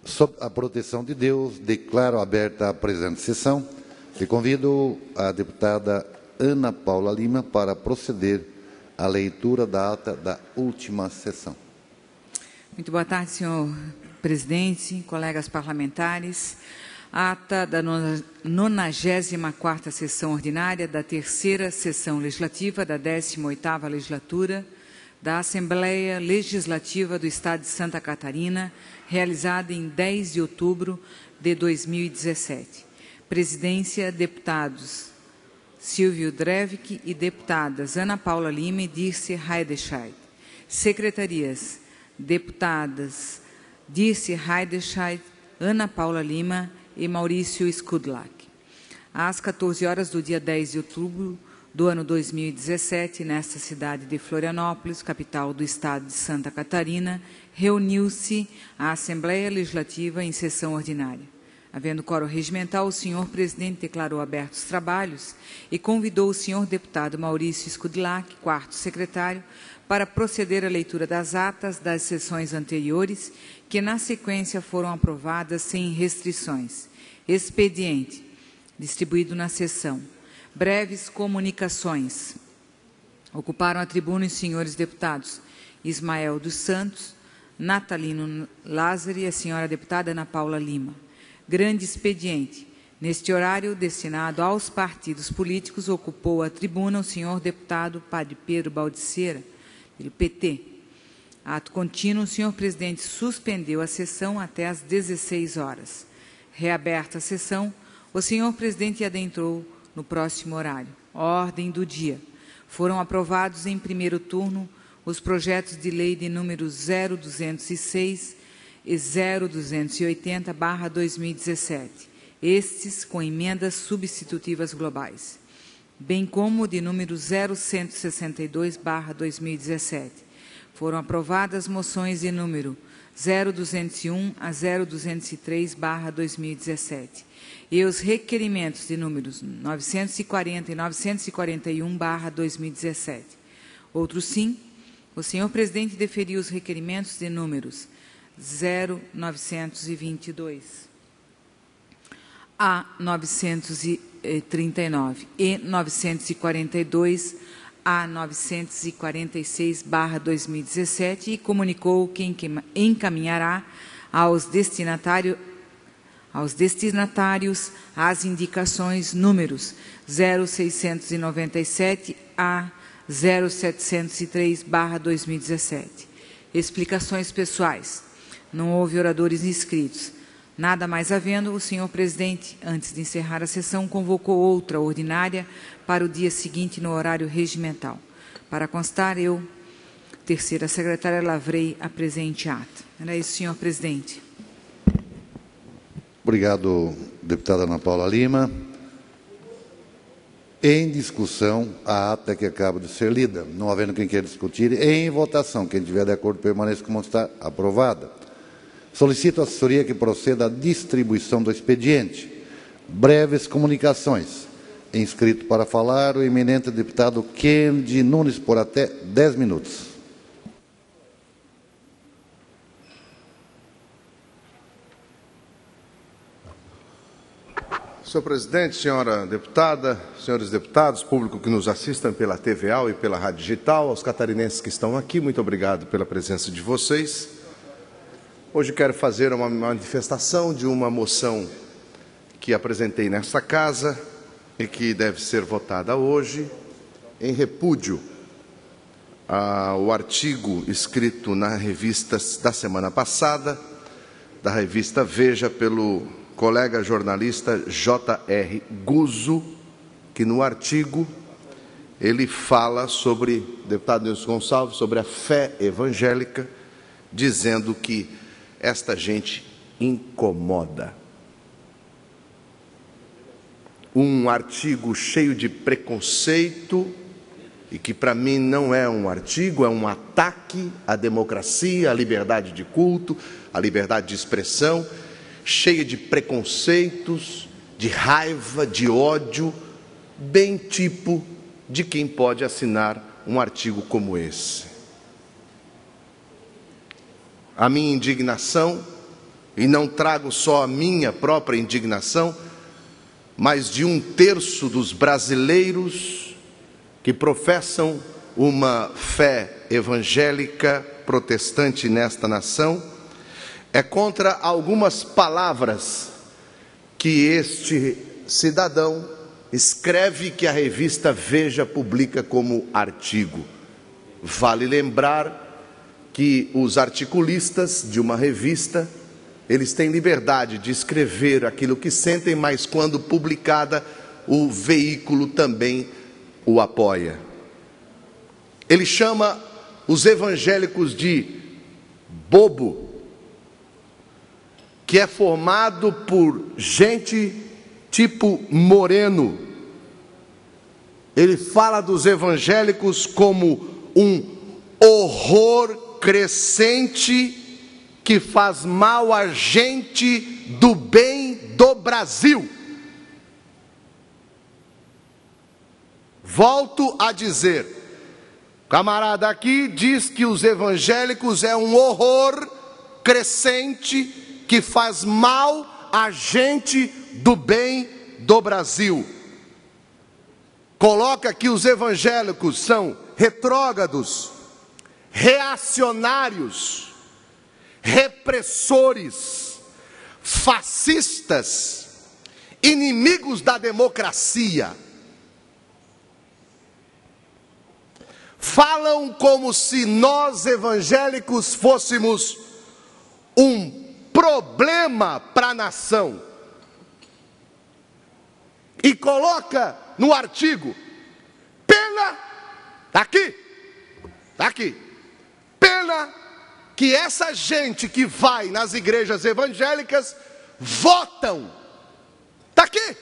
Sob a proteção de Deus, declaro aberta a presente sessão e convido a deputada Ana Paula Lima para proceder à leitura da ata da última sessão. Muito boa tarde, senhor presidente, colegas parlamentares. Ata da 94ª sessão ordinária da terceira sessão legislativa da 18ª legislatura da Assembleia Legislativa do Estado de Santa Catarina, realizada em 10 de outubro de 2017. Presidência, deputados Silvio Drevik e deputadas Ana Paula Lima e Dirce Heidescheid. Secretarias, deputadas Dirce Heidescheid, Ana Paula Lima e Maurício Skudlak. Às 14 horas do dia 10 de outubro do ano 2017, nesta cidade de Florianópolis, capital do estado de Santa Catarina, reuniu-se a Assembleia Legislativa em sessão ordinária. Havendo quórum regimental, o senhor presidente declarou abertos os trabalhos e convidou o senhor deputado Maurício Skudlak, quarto secretário, para proceder à leitura das atas das sessões anteriores, que na sequência foram aprovadas sem restrições. Expediente, distribuído na sessão. Breves comunicações. Ocuparam a tribuna os senhores deputados Ismael dos Santos, Natalino Lázaro e a senhora deputada Ana Paula Lima. Grande expediente. Neste horário destinado aos partidos políticos, ocupou a tribuna o senhor deputado Padre Pedro Baldiceira, do PT. Ato contínuo, o senhor presidente suspendeu a sessão até às 16 horas. Reaberta a sessão, o senhor presidente adentrou no próximo horário. Ordem do dia. Foram aprovados em primeiro turno os projetos de lei de números 0206 e 0280/2017, estes com emendas substitutivas globais, bem como de número 0162/2017. Foram aprovadas moções de número 0201 a 0203/2017 e os requerimentos de números 940 e 941/2017. Outro sim, o senhor presidente deferiu os requerimentos de números 0922 a 939 e 942 a 946/2017 e comunicou que encaminhará aos destinatários as indicações números 0697 a 0703/2017. Explicações pessoais. Não houve oradores inscritos. Nada mais havendo, o senhor presidente, antes de encerrar a sessão, convocou outra ordinária para o dia seguinte no horário regimental. Para constar, eu, terceira secretária, lavrei a presente ata. Era isso, senhor presidente. Obrigado, deputada Ana Paula Lima. Em discussão, a ata que acaba de ser lida. Não havendo quem queira discutir, em votação. Quem tiver de acordo, permaneça como está. Aprovada. Solicito à assessoria que proceda à distribuição do expediente. Breves comunicações. Inscrito para falar o eminente deputado Kennedy Nunes, por até 10 minutos. Senhor presidente, senhora deputada, senhores deputados, público que nos assistam pela TVA e pela Rádio Digital, aos catarinenses que estão aqui, muito obrigado pela presença de vocês. Hoje quero fazer uma manifestação de uma moção que apresentei nesta casa e que deve ser votada hoje, em repúdio ao artigo escrito na revista da semana passada, da revista Veja, pelo colega jornalista J.R. Guzzo, que no artigo ele fala sobre, deputado Nilson Gonçalves, sobre a fé evangélica, dizendo que esta gente incomoda. Um artigo cheio de preconceito e que para mim não é um artigo, é um ataque à democracia, à liberdade de culto, à liberdade de expressão, cheia de preconceitos, de raiva, de ódio, bem tipo de quem pode assinar um artigo como esse. A minha indignação e não trago só a minha própria indignação, mas de 1/3 dos brasileiros que professam uma fé evangélica protestante nesta nação, é contra algumas palavras que este cidadão escreve que a revista Veja publica como artigo. Vale lembrar que os articulistas de uma revista, eles têm liberdade de escrever aquilo que sentem, mas quando publicada, o veículo também o apoia. Ele chama os evangélicos de bobo, que é formado por gente tipo Moreno. Ele fala dos evangélicos como um horror crescente que faz mal a gente do bem do Brasil. Volto a dizer, o camarada aqui diz que os evangélicos é um horror crescente que faz mal a gente do bem do Brasil. Coloca que os evangélicos são retrógrados, reacionários, repressores, fascistas, inimigos da democracia. Falam como se nós evangélicos fôssemos um problema para a nação. E coloca no artigo, pena, está aqui, pena que essa gente que vai nas igrejas evangélicas votam, está aqui,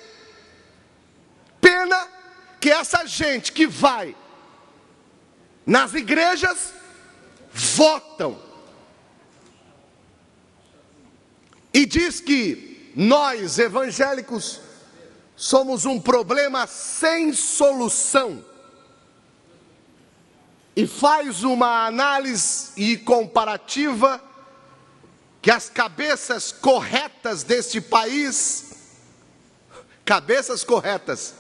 pena que essa gente que vai nas igrejas votam. E diz que nós evangélicos somos um problema sem solução. E faz uma análise e comparativa que as cabeças corretas deste país, cabeças corretas,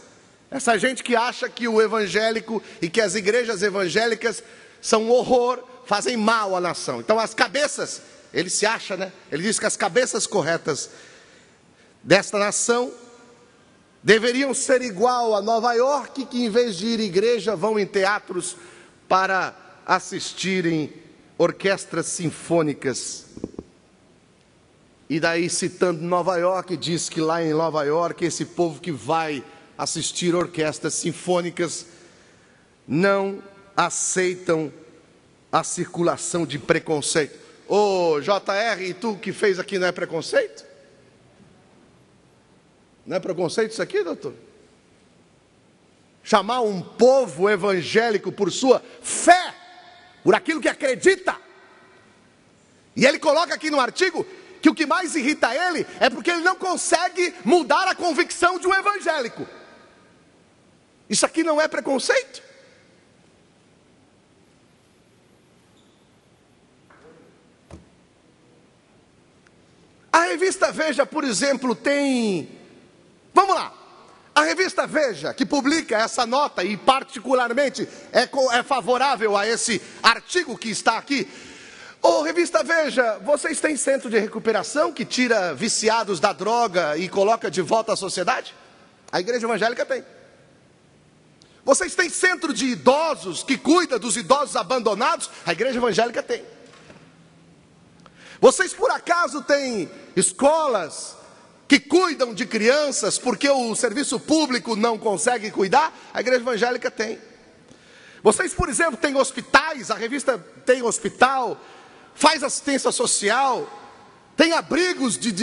essa gente que acha que o evangélico e que as igrejas evangélicas são um horror, fazem mal à nação. Então as cabeças, ele se acha, né? Ele diz que as cabeças corretas desta nação deveriam ser igual a Nova York, que em vez de ir à igreja vão em teatros para assistirem orquestras sinfônicas. E daí, citando Nova York, diz que lá em Nova York, esse povo que vai assistir orquestras sinfônicas não aceitam a circulação de preconceito. Ô, JR, e tu que fez aqui não é preconceito? Não é preconceito isso aqui, doutor? Chamar um povo evangélico por sua fé, por aquilo que acredita. E ele coloca aqui no artigo que o que mais irrita ele é porque ele não consegue mudar a convicção de um evangélico. Isso aqui não é preconceito? A revista Veja, por exemplo, tem... Vamos lá. A revista Veja, que publica essa nota e particularmente é favorável a esse artigo que está aqui. Ô, revista Veja, vocês têm centro de recuperação que tira viciados da droga e coloca de volta à sociedade? A igreja evangélica tem. Vocês têm centro de idosos que cuida dos idosos abandonados? A igreja evangélica tem. Vocês por acaso têm escolas que cuidam de crianças porque o serviço público não consegue cuidar? A igreja evangélica tem. Vocês, por exemplo, têm hospitais, a revista tem hospital, faz assistência social, tem abrigos de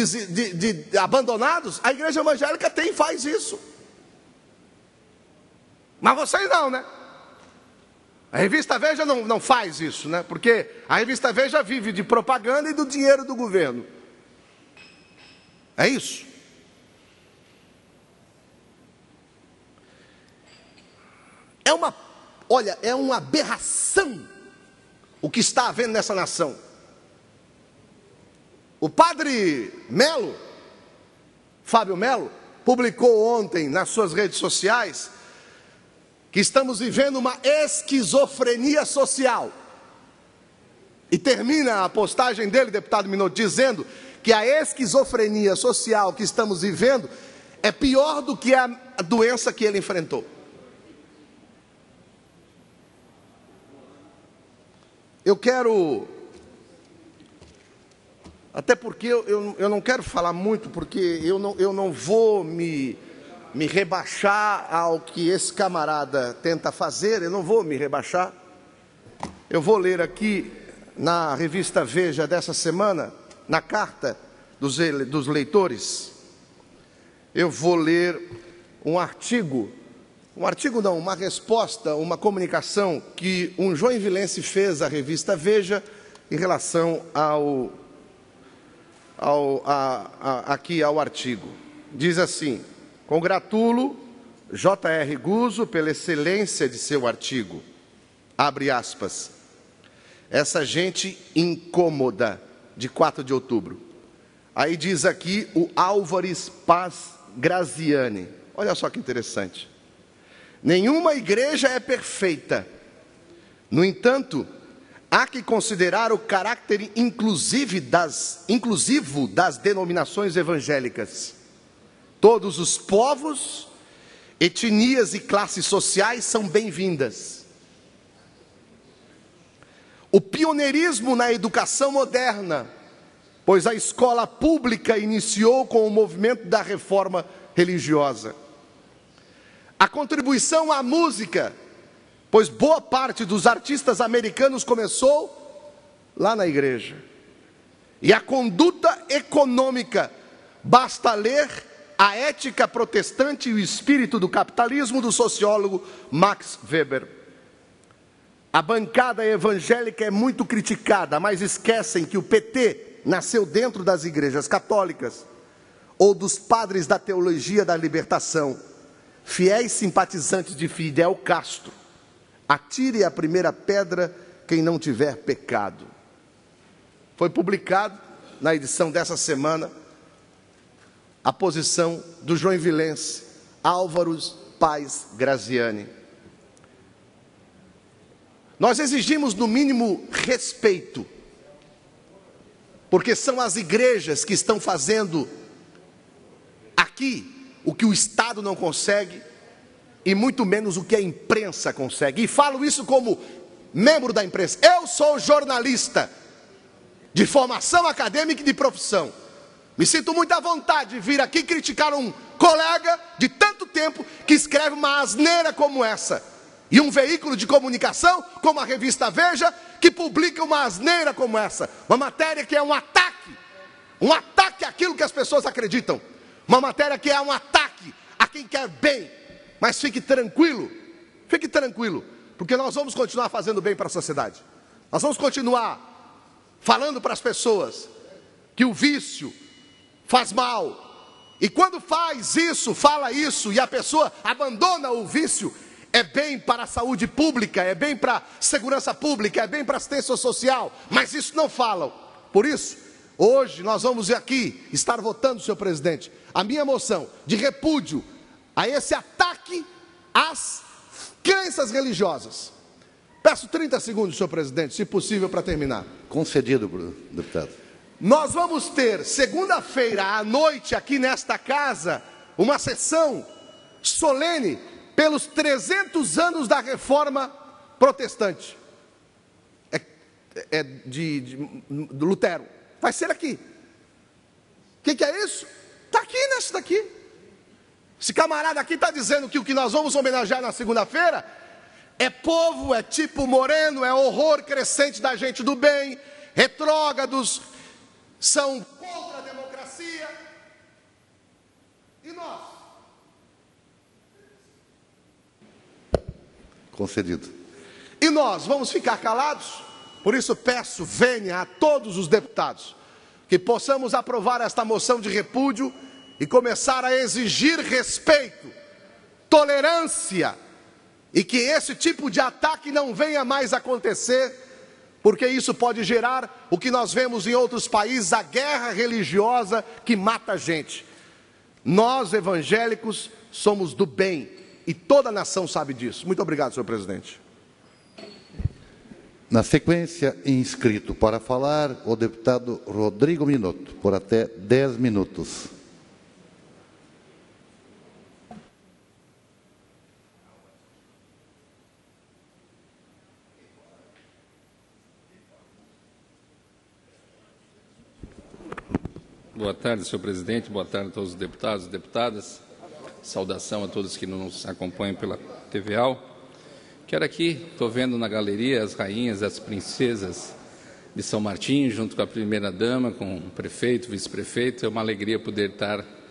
abandonados? A igreja evangélica tem, faz isso. Mas vocês não, né? A revista Veja não faz isso, né? Porque a revista Veja vive de propaganda e do dinheiro do governo. É isso. É uma aberração o que está havendo nessa nação. O padre Melo, Fábio Melo, publicou ontem nas suas redes sociais que estamos vivendo uma esquizofrenia social. E termina a postagem dele, deputado Minotto, dizendo que a esquizofrenia social que estamos vivendo é pior do que a doença que ele enfrentou. Eu quero, até porque eu não quero falar muito, porque eu não vou me rebaixar ao que esse camarada tenta fazer, eu não vou me rebaixar. Eu vou ler aqui na revista Veja dessa semana, na carta dos leitores, eu vou ler uma resposta, uma comunicação que um joinvilense fez à revista Veja em relação aqui ao artigo. Diz assim: congratulo J.R. Guzzo pela excelência de seu artigo. Abre aspas. Essa gente incômoda, de 4 de outubro. Aí diz aqui o Álvares Paz Graziani. Olha só que interessante. Nenhuma igreja é perfeita. No entanto, há que considerar o caráter inclusivo das denominações evangélicas. Todos os povos, etnias e classes sociais são bem-vindas. O pioneirismo na educação moderna, pois a escola pública iniciou com o movimento da reforma religiosa. A contribuição à música, pois boa parte dos artistas americanos começou lá na igreja. E a conduta econômica, basta ler A Ética Protestante e o Espírito do Capitalismo, do sociólogo Max Weber. A bancada evangélica é muito criticada, mas esquecem que o PT nasceu dentro das igrejas católicas ou dos padres da teologia da libertação, fiéis simpatizantes de Fidel Castro. Atire a primeira pedra quem não tiver pecado. Foi publicado na edição dessa semana a posição do joinvilense Álvares Paz Graziani. Nós exigimos, no mínimo, respeito, porque são as igrejas que estão fazendo aqui o que o Estado não consegue, e muito menos o que a imprensa consegue. E falo isso como membro da imprensa. Eu sou jornalista, de formação acadêmica e de profissão. Me sinto muito à vontade de vir aqui criticar um colega de tanto tempo que escreve uma asneira como essa. E um veículo de comunicação, como a revista Veja, que publica uma asneira como essa. Uma matéria que é um ataque àquilo que as pessoas acreditam. Uma matéria que é um ataque a quem quer bem. Mas fique tranquilo, porque nós vamos continuar fazendo bem para a sociedade. Nós vamos continuar falando para as pessoas que o vício faz mal. E quando faz isso, fala isso, e a pessoa abandona o vício, é bem para a saúde pública, é bem para a segurança pública, é bem para a assistência social, mas isso não falam. Por isso, hoje nós vamos aqui estar votando, senhor presidente, a minha moção de repúdio a esse ataque às crenças religiosas. Peço 30 segundos, senhor presidente, se possível, para terminar. Concedido, deputado. Nós vamos ter, segunda-feira à noite, aqui nesta casa, uma sessão solene pelos 300 anos da Reforma Protestante. Do Lutero. Vai ser aqui. O que é isso? Está aqui nesse daqui. Esse camarada aqui está dizendo que o que nós vamos homenagear na segunda-feira é povo, é tipo moreno, é horror crescente da gente do bem, retrógrados, são contra a democracia. E nós? Concedido. E nós vamos ficar calados? Por isso peço vênia a todos os deputados que possamos aprovar esta moção de repúdio e começar a exigir respeito, tolerância, e que esse tipo de ataque não venha mais acontecer, porque isso pode gerar o que nós vemos em outros países, a guerra religiosa que mata a gente. Nós, evangélicos, somos do bem, e toda a nação sabe disso. Muito obrigado, senhor presidente. Na sequência, inscrito para falar, o deputado Rodrigo Minotto, por até 10 minutos. Boa tarde, senhor presidente. Boa tarde a todos os deputados e deputadas. Saudação a todos que nos acompanham pela TVAL. Quero aqui, estou vendo na galeria as rainhas, as princesas de São Martinho, junto com a primeira-dama, com o prefeito, vice-prefeito. É uma alegria poder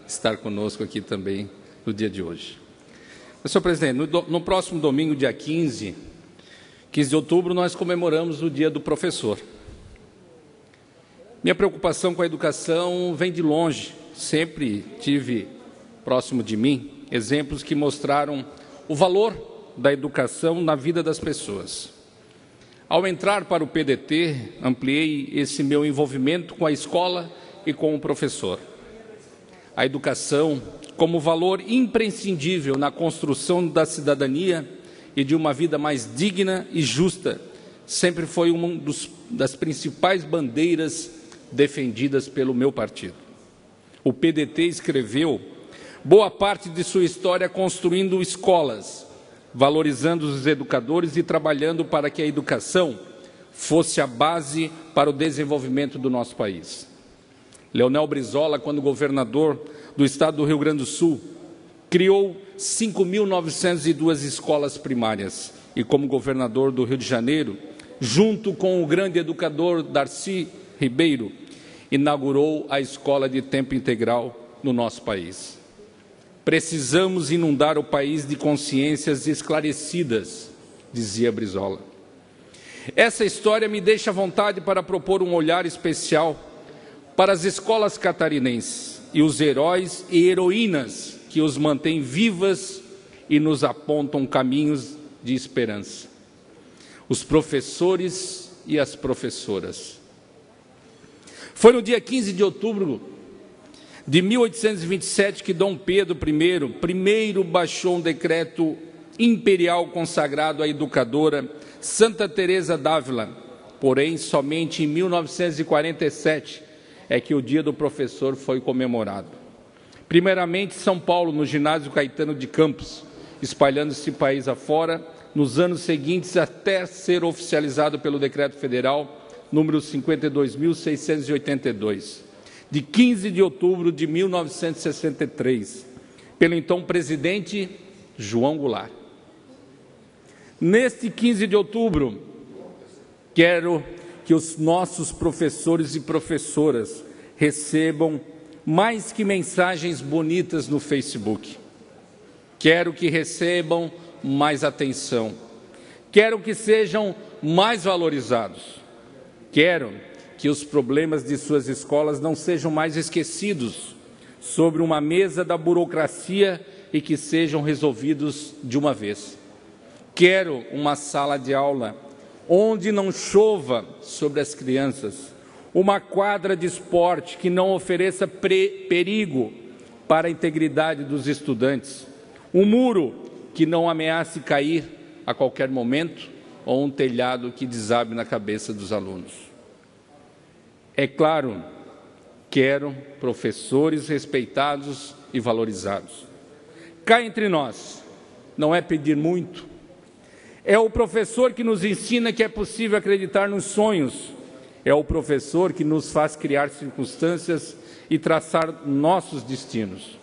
estar conosco aqui também no dia de hoje. Mas, senhor presidente, no próximo domingo, dia 15 de outubro, nós comemoramos o Dia do Professor. Minha preocupação com a educação vem de longe. Sempre tive próximo de mim exemplos que mostraram o valor da educação na vida das pessoas. Ao entrar para o PDT, ampliei esse meu envolvimento com a escola e com o professor. A educação, como valor imprescindível na construção da cidadania e de uma vida mais digna e justa, sempre foi uma das principais bandeiras defendidas pelo meu partido. O PDT escreveu boa parte de sua história construindo escolas, valorizando os educadores e trabalhando para que a educação fosse a base para o desenvolvimento do nosso país. Leonel Brizola, quando governador do estado do Rio Grande do Sul, criou 5.902 escolas primárias e, como governador do Rio de Janeiro, junto com o grande educador Darcy Ribeiro, inaugurou a escola de tempo integral no nosso país. Precisamos inundar o país de consciências esclarecidas, dizia Brizola. Essa história me deixa à vontade para propor um olhar especial para as escolas catarinenses e os heróis e heroínas que os mantêm vivas e nos apontam caminhos de esperança. Os professores e as professoras. Foi no dia 15 de outubro de 1827 que Dom Pedro I primeiro baixou um decreto imperial consagrado à educadora Santa Teresa d'Ávila. Porém, somente em 1947 é que o Dia do Professor foi comemorado. Primeiramente, São Paulo, no ginásio Caetano de Campos, espalhando-se país afora, nos anos seguintes até ser oficializado pelo Decreto Federal número 52.682, de 15 de outubro de 1963, pelo então presidente João Goulart. Neste 15 de outubro, quero que os nossos professores e professoras recebam mais que mensagens bonitas no Facebook. Quero que recebam mais atenção. Quero que sejam mais valorizados. Quero que os problemas de suas escolas não sejam mais esquecidos sobre uma mesa da burocracia e que sejam resolvidos de uma vez. Quero uma sala de aula onde não chova sobre as crianças, uma quadra de esporte que não ofereça perigo para a integridade dos estudantes, um muro que não ameace cair a qualquer momento ou um telhado que desabe na cabeça dos alunos. É claro, quero professores respeitados e valorizados. Cá entre nós, não é pedir muito. É o professor que nos ensina que é possível acreditar nos sonhos. É o professor que nos faz criar circunstâncias e traçar nossos destinos.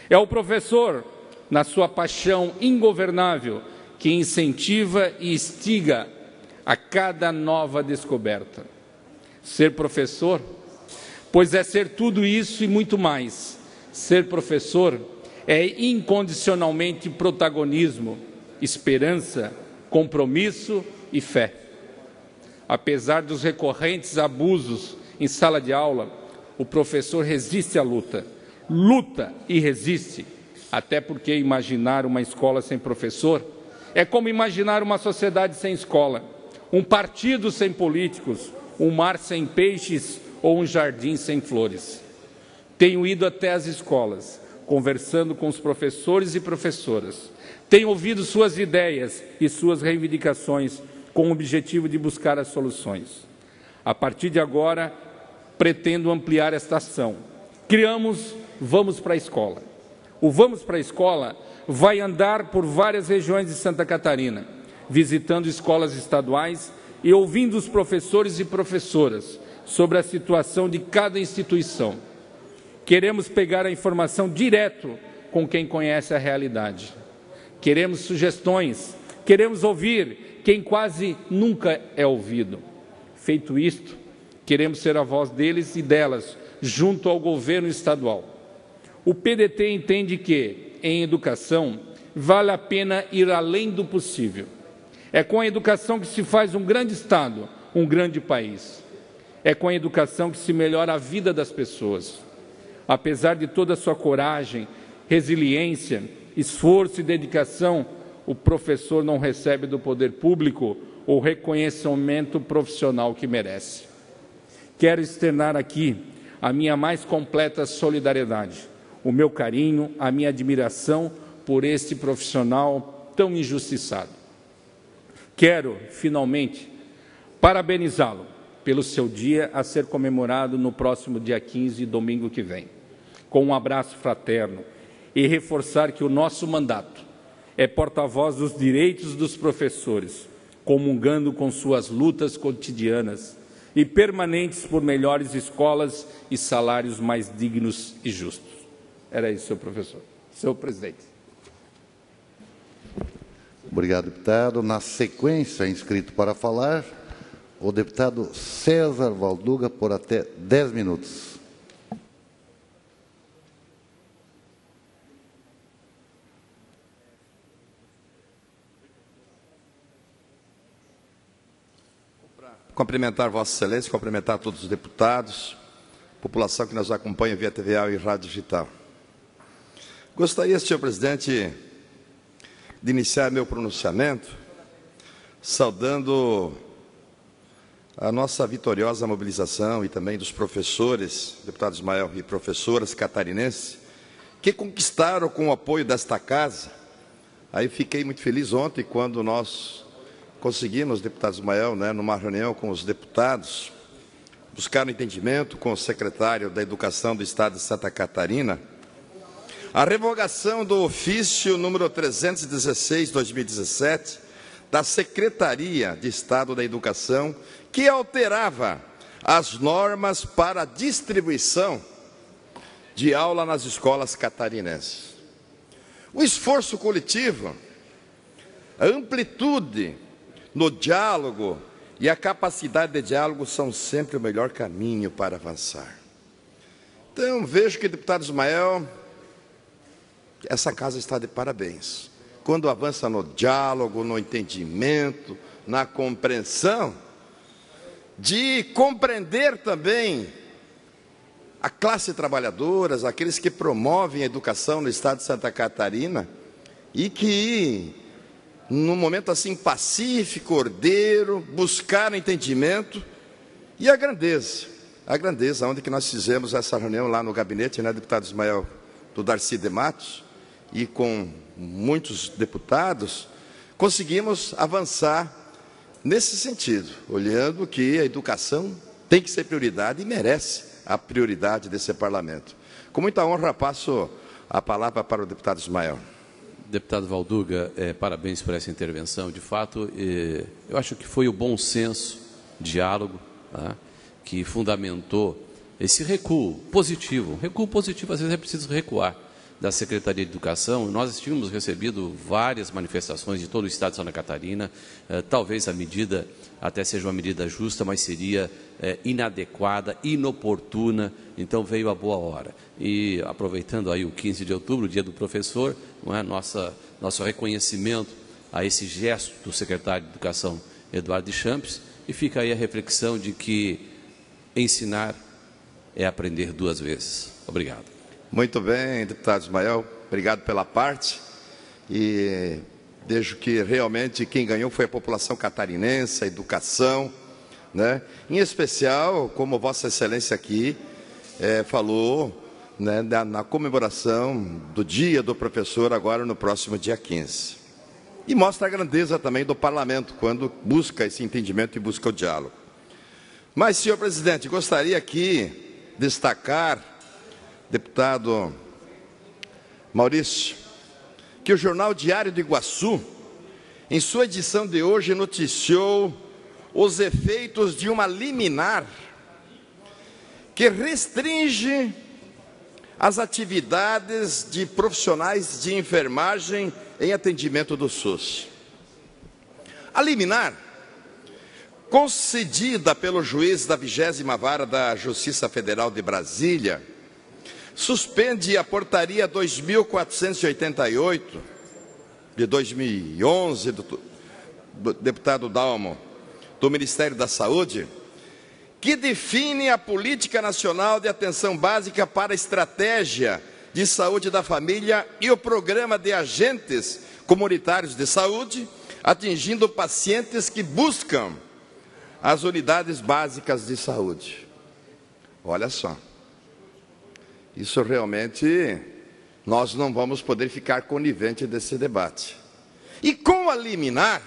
É o professor, na sua paixão ingovernável, que incentiva e instiga a cada nova descoberta. Ser professor, pois é ser tudo isso e muito mais. Ser professor é incondicionalmente protagonismo, esperança, compromisso e fé. Apesar dos recorrentes abusos em sala de aula, o professor resiste à luta. Luta e resiste, até porque imaginar uma escola sem professor é como imaginar uma sociedade sem escola. um partido sem políticos, um mar sem peixes ou um jardim sem flores. Tenho ido até as escolas, conversando com os professores e professoras. Tenho ouvido suas ideias e suas reivindicações com o objetivo de buscar as soluções. A partir de agora, pretendo ampliar esta ação. Criamos Vamos para a Escola. O Vamos para a Escola vai andar por várias regiões de Santa Catarina, visitando escolas estaduais e ouvindo os professores e professoras sobre a situação de cada instituição. Queremos pegar a informação direto com quem conhece a realidade. Queremos sugestões, queremos ouvir quem quase nunca é ouvido. Feito isto, queremos ser a voz deles e delas, junto ao governo estadual. O PDT entende que, em educação, vale a pena ir além do possível. É com a educação que se faz um grande Estado, um grande país. É com a educação que se melhora a vida das pessoas. Apesar de toda a sua coragem, resiliência, esforço e dedicação, o professor não recebe do poder público o reconhecimento profissional que merece. Quero externar aqui a minha mais completa solidariedade, o meu carinho, a minha admiração por este profissional tão injustiçado. Quero, finalmente, parabenizá-lo pelo seu dia a ser comemorado no próximo dia 15, domingo que vem, com um abraço fraterno e reforçar que o nosso mandato é porta-voz dos direitos dos professores, comungando com suas lutas cotidianas e permanentes por melhores escolas e salários mais dignos e justos. Era isso, senhor professor. Senhor presidente. Obrigado, deputado. Na sequência, inscrito para falar, o deputado César Valduga, por até 10 minutos. Cumprimentar Vossa Excelência, cumprimentar todos os deputados, população que nos acompanha via TVA e rádio digital. Gostaria, senhor presidente, de iniciar meu pronunciamento saudando a nossa vitoriosa mobilização e também dos professores, deputado Ismael e professoras catarinenses, que conquistaram com o apoio desta casa. Aí fiquei muito feliz ontem quando nós conseguimos, deputado Ismael, numa reunião com os deputados, buscar um entendimento com o secretário da Educação do Estado de Santa Catarina, a revogação do ofício número 316/2017 da Secretaria de Estado da Educação, que alterava as normas para a distribuição de aula nas escolas catarinenses. O esforço coletivo, a amplitude no diálogo e a capacidade de diálogo são sempre o melhor caminho para avançar. Então, vejo que, deputado Ismael, essa casa está de parabéns. Quando avança no diálogo, no entendimento, na compreensão, de compreender também a classe trabalhadora, aqueles que promovem a educação no Estado de Santa Catarina e que, num momento assim pacífico, ordeiro, buscaram entendimento e a grandeza onde que nós fizemos essa reunião lá no gabinete, deputado Ismael, do Darcy de Matos, e com muitos deputados, conseguimos avançar nesse sentido, olhando que a educação tem que ser prioridade e merece a prioridade desse parlamento. Com muita honra, passo a palavra para o deputado Ismael. Deputado Valduga, parabéns por essa intervenção. De fato, eu acho que foi o bom senso, diálogo, que fundamentou esse recuo positivo. Recuo positivo, às vezes é preciso recuar, da Secretaria de Educação. Nós tínhamos recebido várias manifestações de todo o Estado de Santa Catarina. Talvez a medida até seja uma medida justa, mas seria inadequada, inoportuna. Então veio a boa hora. E aproveitando aí o 15 de outubro, dia do professor, nosso reconhecimento a esse gesto do secretário de Educação, Eduardo Champes, e fica aí a reflexão de que ensinar é aprender duas vezes. Obrigado. Muito bem, deputado Ismael, obrigado pela parte. E Vejo que realmente quem ganhou foi a população catarinense, a educação, né? Em especial, como Vossa Excelência aqui falou, né, na comemoração do Dia do Professor, agora no próximo dia 15. E mostra a grandeza também do Parlamento, quando busca esse entendimento e busca o diálogo. Mas, senhor presidente, gostaria aqui de destacar, deputado Maurício, que o Jornal Diário do Iguaçu, em sua edição de hoje, noticiou os efeitos de uma liminar que restringe as atividades de profissionais de enfermagem em atendimento do SUS. A liminar, concedida pelo juiz da 20ª Vara da Justiça Federal de Brasília, suspende a portaria 2488 de 2011 do deputado Dalmo, do Ministério da Saúde, que define a Política Nacional de Atenção Básica para a Estratégia de Saúde da Família e o Programa de Agentes Comunitários de Saúde, atingindo pacientes que buscam as unidades básicas de saúde. Olha só, isso realmente nós não vamos poder ficar conivente desse debate. E com a liminar,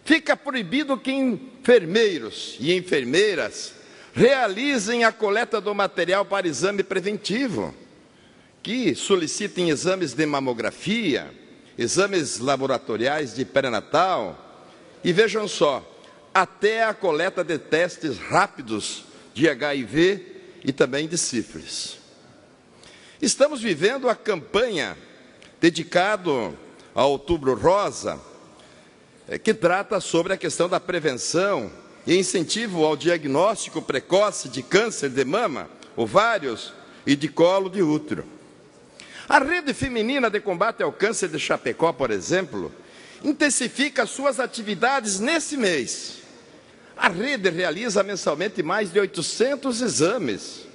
fica proibido que enfermeiros e enfermeiras realizem a coleta do material para exame preventivo, que solicitem exames de mamografia, exames laboratoriais de pré-natal e, vejam só, até a coleta de testes rápidos de HIV e também de sífilis. Estamos vivendo a campanha dedicada ao Outubro Rosa, que trata sobre a questão da prevenção e incentivo ao diagnóstico precoce de câncer de mama, ovários e de colo de útero. A Rede Feminina de Combate ao Câncer de Chapecó, por exemplo, intensifica suas atividades nesse mês. A rede realiza mensalmente mais de 800 exames,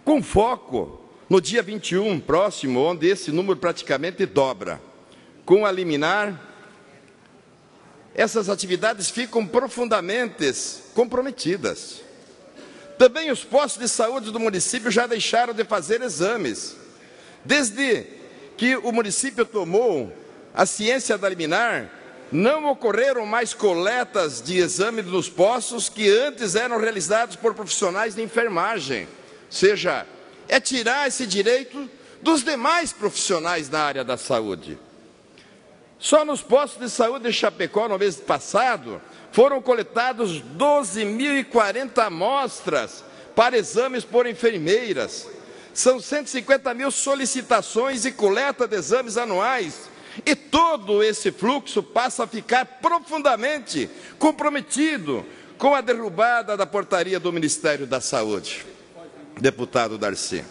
com foco no dia 21 próximo, onde esse número praticamente dobra. Com a liminar, essas atividades ficam profundamente comprometidas. Também os postos de saúde do município já deixaram de fazer exames. Desde que o município tomou a ciência da liminar, não ocorreram mais coletas de exame nos postos que antes eram realizados por profissionais de enfermagem. Ou seja, é tirar esse direito dos demais profissionais da área da saúde. Só nos postos de saúde de Chapecó, no mês passado, foram coletados 12.040 amostras para exames por enfermeiras. São 150 mil solicitações e coleta de exames anuais. E todo esse fluxo passa a ficar profundamente comprometido com a derrubada da portaria do Ministério da Saúde. Deputado Darcy.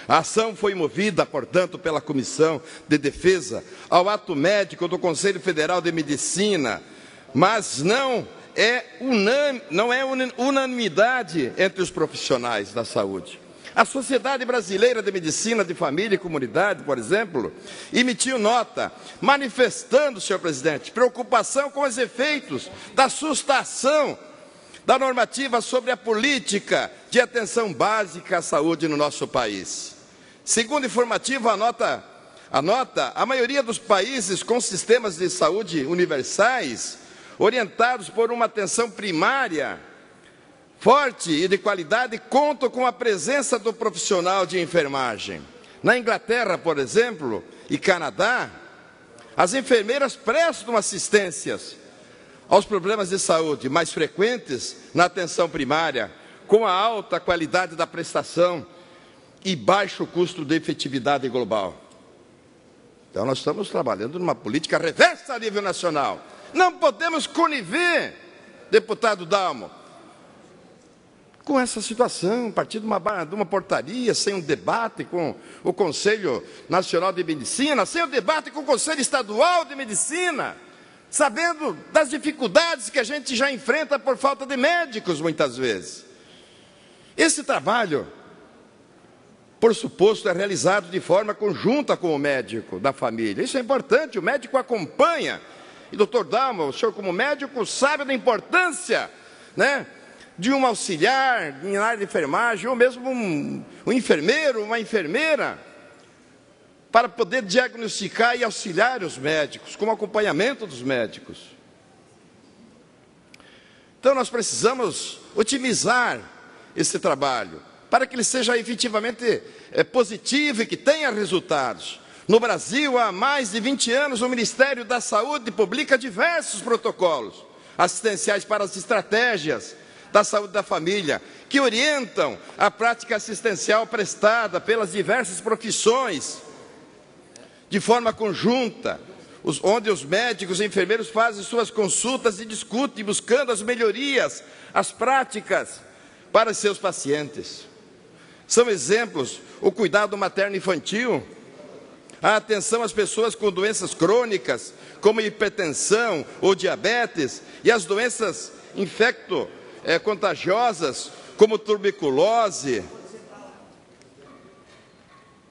A ação foi movida, portanto, pela Comissão de Defesa ao ato médico do Conselho Federal de Medicina, mas não é unanimidade entre os profissionais da saúde. A Sociedade Brasileira de Medicina de Família e Comunidade, por exemplo, emitiu nota manifestando, senhor presidente, preocupação com os efeitos da sustação da normativa sobre a política de atenção básica à saúde no nosso país. Segundo informativo, a maioria dos países com sistemas de saúde universais, orientados por uma atenção primária forte e de qualidade, contam com a presença do profissional de enfermagem. Na Inglaterra, por exemplo, e Canadá, as enfermeiras prestam assistências aos problemas de saúde mais frequentes na atenção primária, com a alta qualidade da prestação e baixo custo de efetividade global. Então, nós estamos trabalhando numa política reversa a nível nacional. Não podemos conniver, deputado Dalmo, com essa situação, a partir de uma portaria, sem um debate com o Conselho Nacional de Medicina, sem um debate com o Conselho Estadual de Medicina, sabendo das dificuldades que a gente já enfrenta por falta de médicos, muitas vezes. Esse trabalho por suposto, é realizado de forma conjunta com o médico da família. Isso é importante, o médico acompanha. E, doutor Dalma, o senhor como médico sabe da importância, né, de um auxiliar em área de enfermagem, ou mesmo um enfermeiro, uma enfermeira, para poder diagnosticar e auxiliar os médicos, com o acompanhamento dos médicos. Então, nós precisamos otimizar esse trabalho, para que ele seja efetivamente positivo e que tenha resultados. No Brasil, há mais de 20 anos, o Ministério da Saúde publica diversos protocolos assistenciais para as estratégias da saúde da família, que orientam a prática assistencial prestada pelas diversas profissões, de forma conjunta, onde os médicos e enfermeiros fazem suas consultas e discutem, buscando as melhorias, as práticas para seus pacientes. São exemplos o cuidado materno-infantil, a atenção às pessoas com doenças crônicas, como hipertensão ou diabetes, e as doenças infecto-contagiosas, como tuberculose.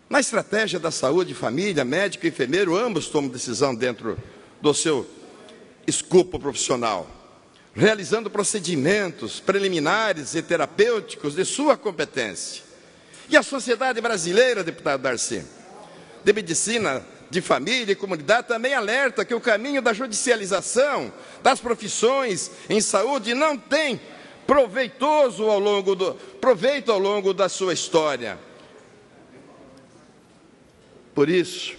Na estratégia da saúde, família, médico e enfermeiro, ambos tomam decisão dentro do seu escopo profissional, realizando procedimentos preliminares e terapêuticos de sua competência. E a sociedade brasileira, deputado Darcy, de medicina de família e comunidade, também alerta que o caminho da judicialização das profissões em saúde não tem proveito ao longo da sua história. Por isso,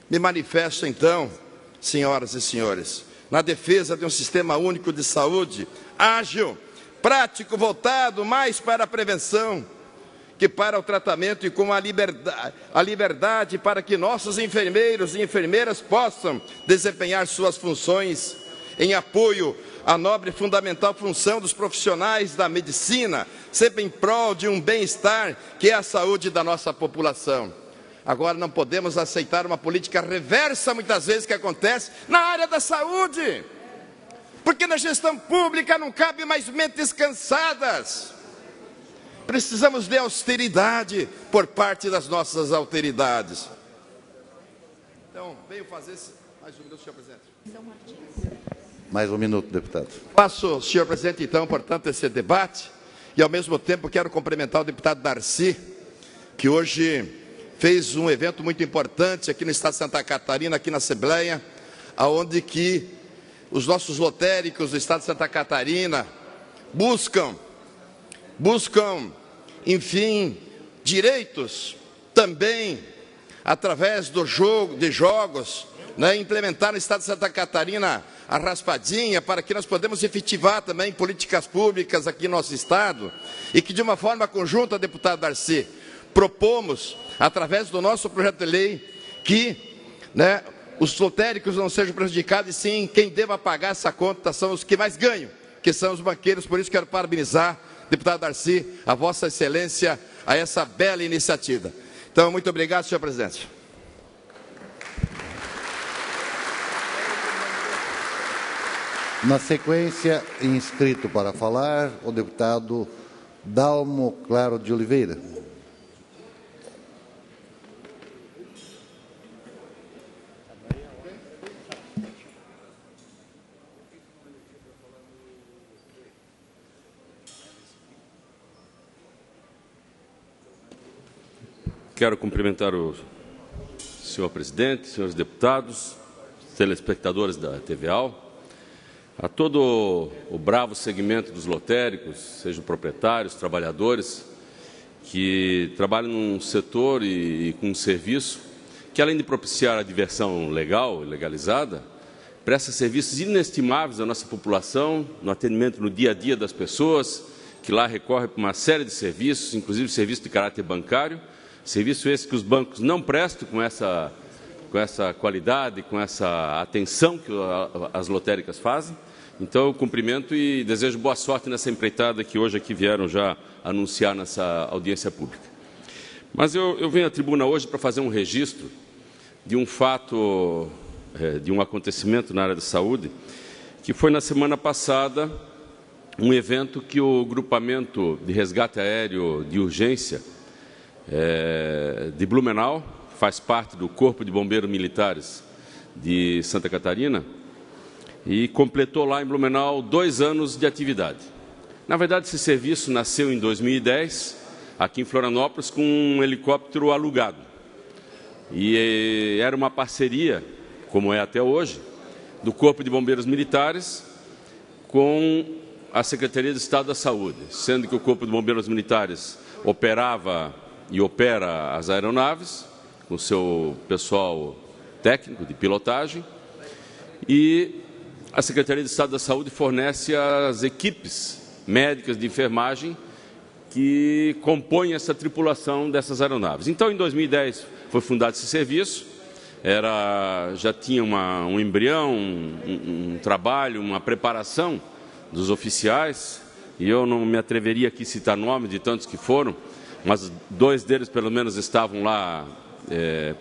me manifesto então, senhoras e senhores, na defesa de um sistema único de saúde, ágil, prático, voltado mais para a prevenção que para o tratamento, e com a liberdade para que nossos enfermeiros e enfermeiras possam desempenhar suas funções em apoio à nobre e fundamental função dos profissionais da medicina, sempre em prol de um bem-estar que é a saúde da nossa população. Agora, não podemos aceitar uma política reversa, muitas vezes, que acontece na área da saúde, porque na gestão pública não cabe mais mentes cansadas. Precisamos de austeridade por parte das nossas autoridades. Então, venho fazer mais um minuto, senhor presidente. Mais um minuto, deputado. Faço, senhor presidente, então, portanto, esse debate, e ao mesmo tempo quero cumprimentar o deputado Darcy, que hoje fez um evento muito importante aqui no estado de Santa Catarina, aqui na Assembleia, aonde que os nossos lotéricos do estado de Santa Catarina buscam, enfim, direitos também através de jogos, né, implementar no estado de Santa Catarina a raspadinha, para que nós podemos efetivar também políticas públicas aqui no nosso estado, e que de uma forma conjunta, deputado Darcy, propomos, através do nosso projeto de lei, que, né, os lotéricos não sejam prejudicados, e sim quem deva pagar essa conta são os que mais ganham, que são os banqueiros. Por isso quero parabenizar, deputado Darcy, a Vossa Excelência, a essa bela iniciativa. Então, muito obrigado, senhor presidente. Na sequência, inscrito para falar, o deputado Dalmo Claro de Oliveira. Quero cumprimentar o senhor presidente, senhores deputados, telespectadores da TVA, a todo o bravo segmento dos lotéricos, sejam proprietários, trabalhadores, que trabalham num setor e com um serviço que, além de propiciar a diversão legal e legalizada, presta serviços inestimáveis à nossa população, no atendimento no dia a dia das pessoas, que lá recorrem para uma série de serviços, inclusive serviços de caráter bancário, serviço esse que os bancos não prestam com essa qualidade, com essa atenção que as lotéricas fazem. Então, eu cumprimento e desejo boa sorte nessa empreitada que hoje aqui vieram já anunciar nessa audiência pública. Mas eu venho à tribuna hoje para fazer um registro de um fato, de um acontecimento na área da saúde, que foi na semana passada um evento que o grupamento de resgate aéreo de urgência de Blumenau, faz parte do Corpo de Bombeiros Militares de Santa Catarina, e completou lá em Blumenau 2 anos de atividade. Na verdade, esse serviço nasceu em 2010, aqui em Florianópolis, com um helicóptero alugado. E era uma parceria, como é até hoje, do Corpo de Bombeiros Militares com a Secretaria de Estado da Saúde, sendo que o Corpo de Bombeiros Militares operava e opera as aeronaves, com seu pessoal técnico de pilotagem, e a Secretaria de Estado da Saúde fornece as equipes médicas de enfermagem que compõem essa tripulação dessas aeronaves. Então, em 2010, foi fundado esse serviço, já tinha um embrião, um trabalho, uma preparação dos oficiais, e eu não me atreveria aqui a citar nome de tantos que foram, mas 2 deles, pelo menos, estavam lá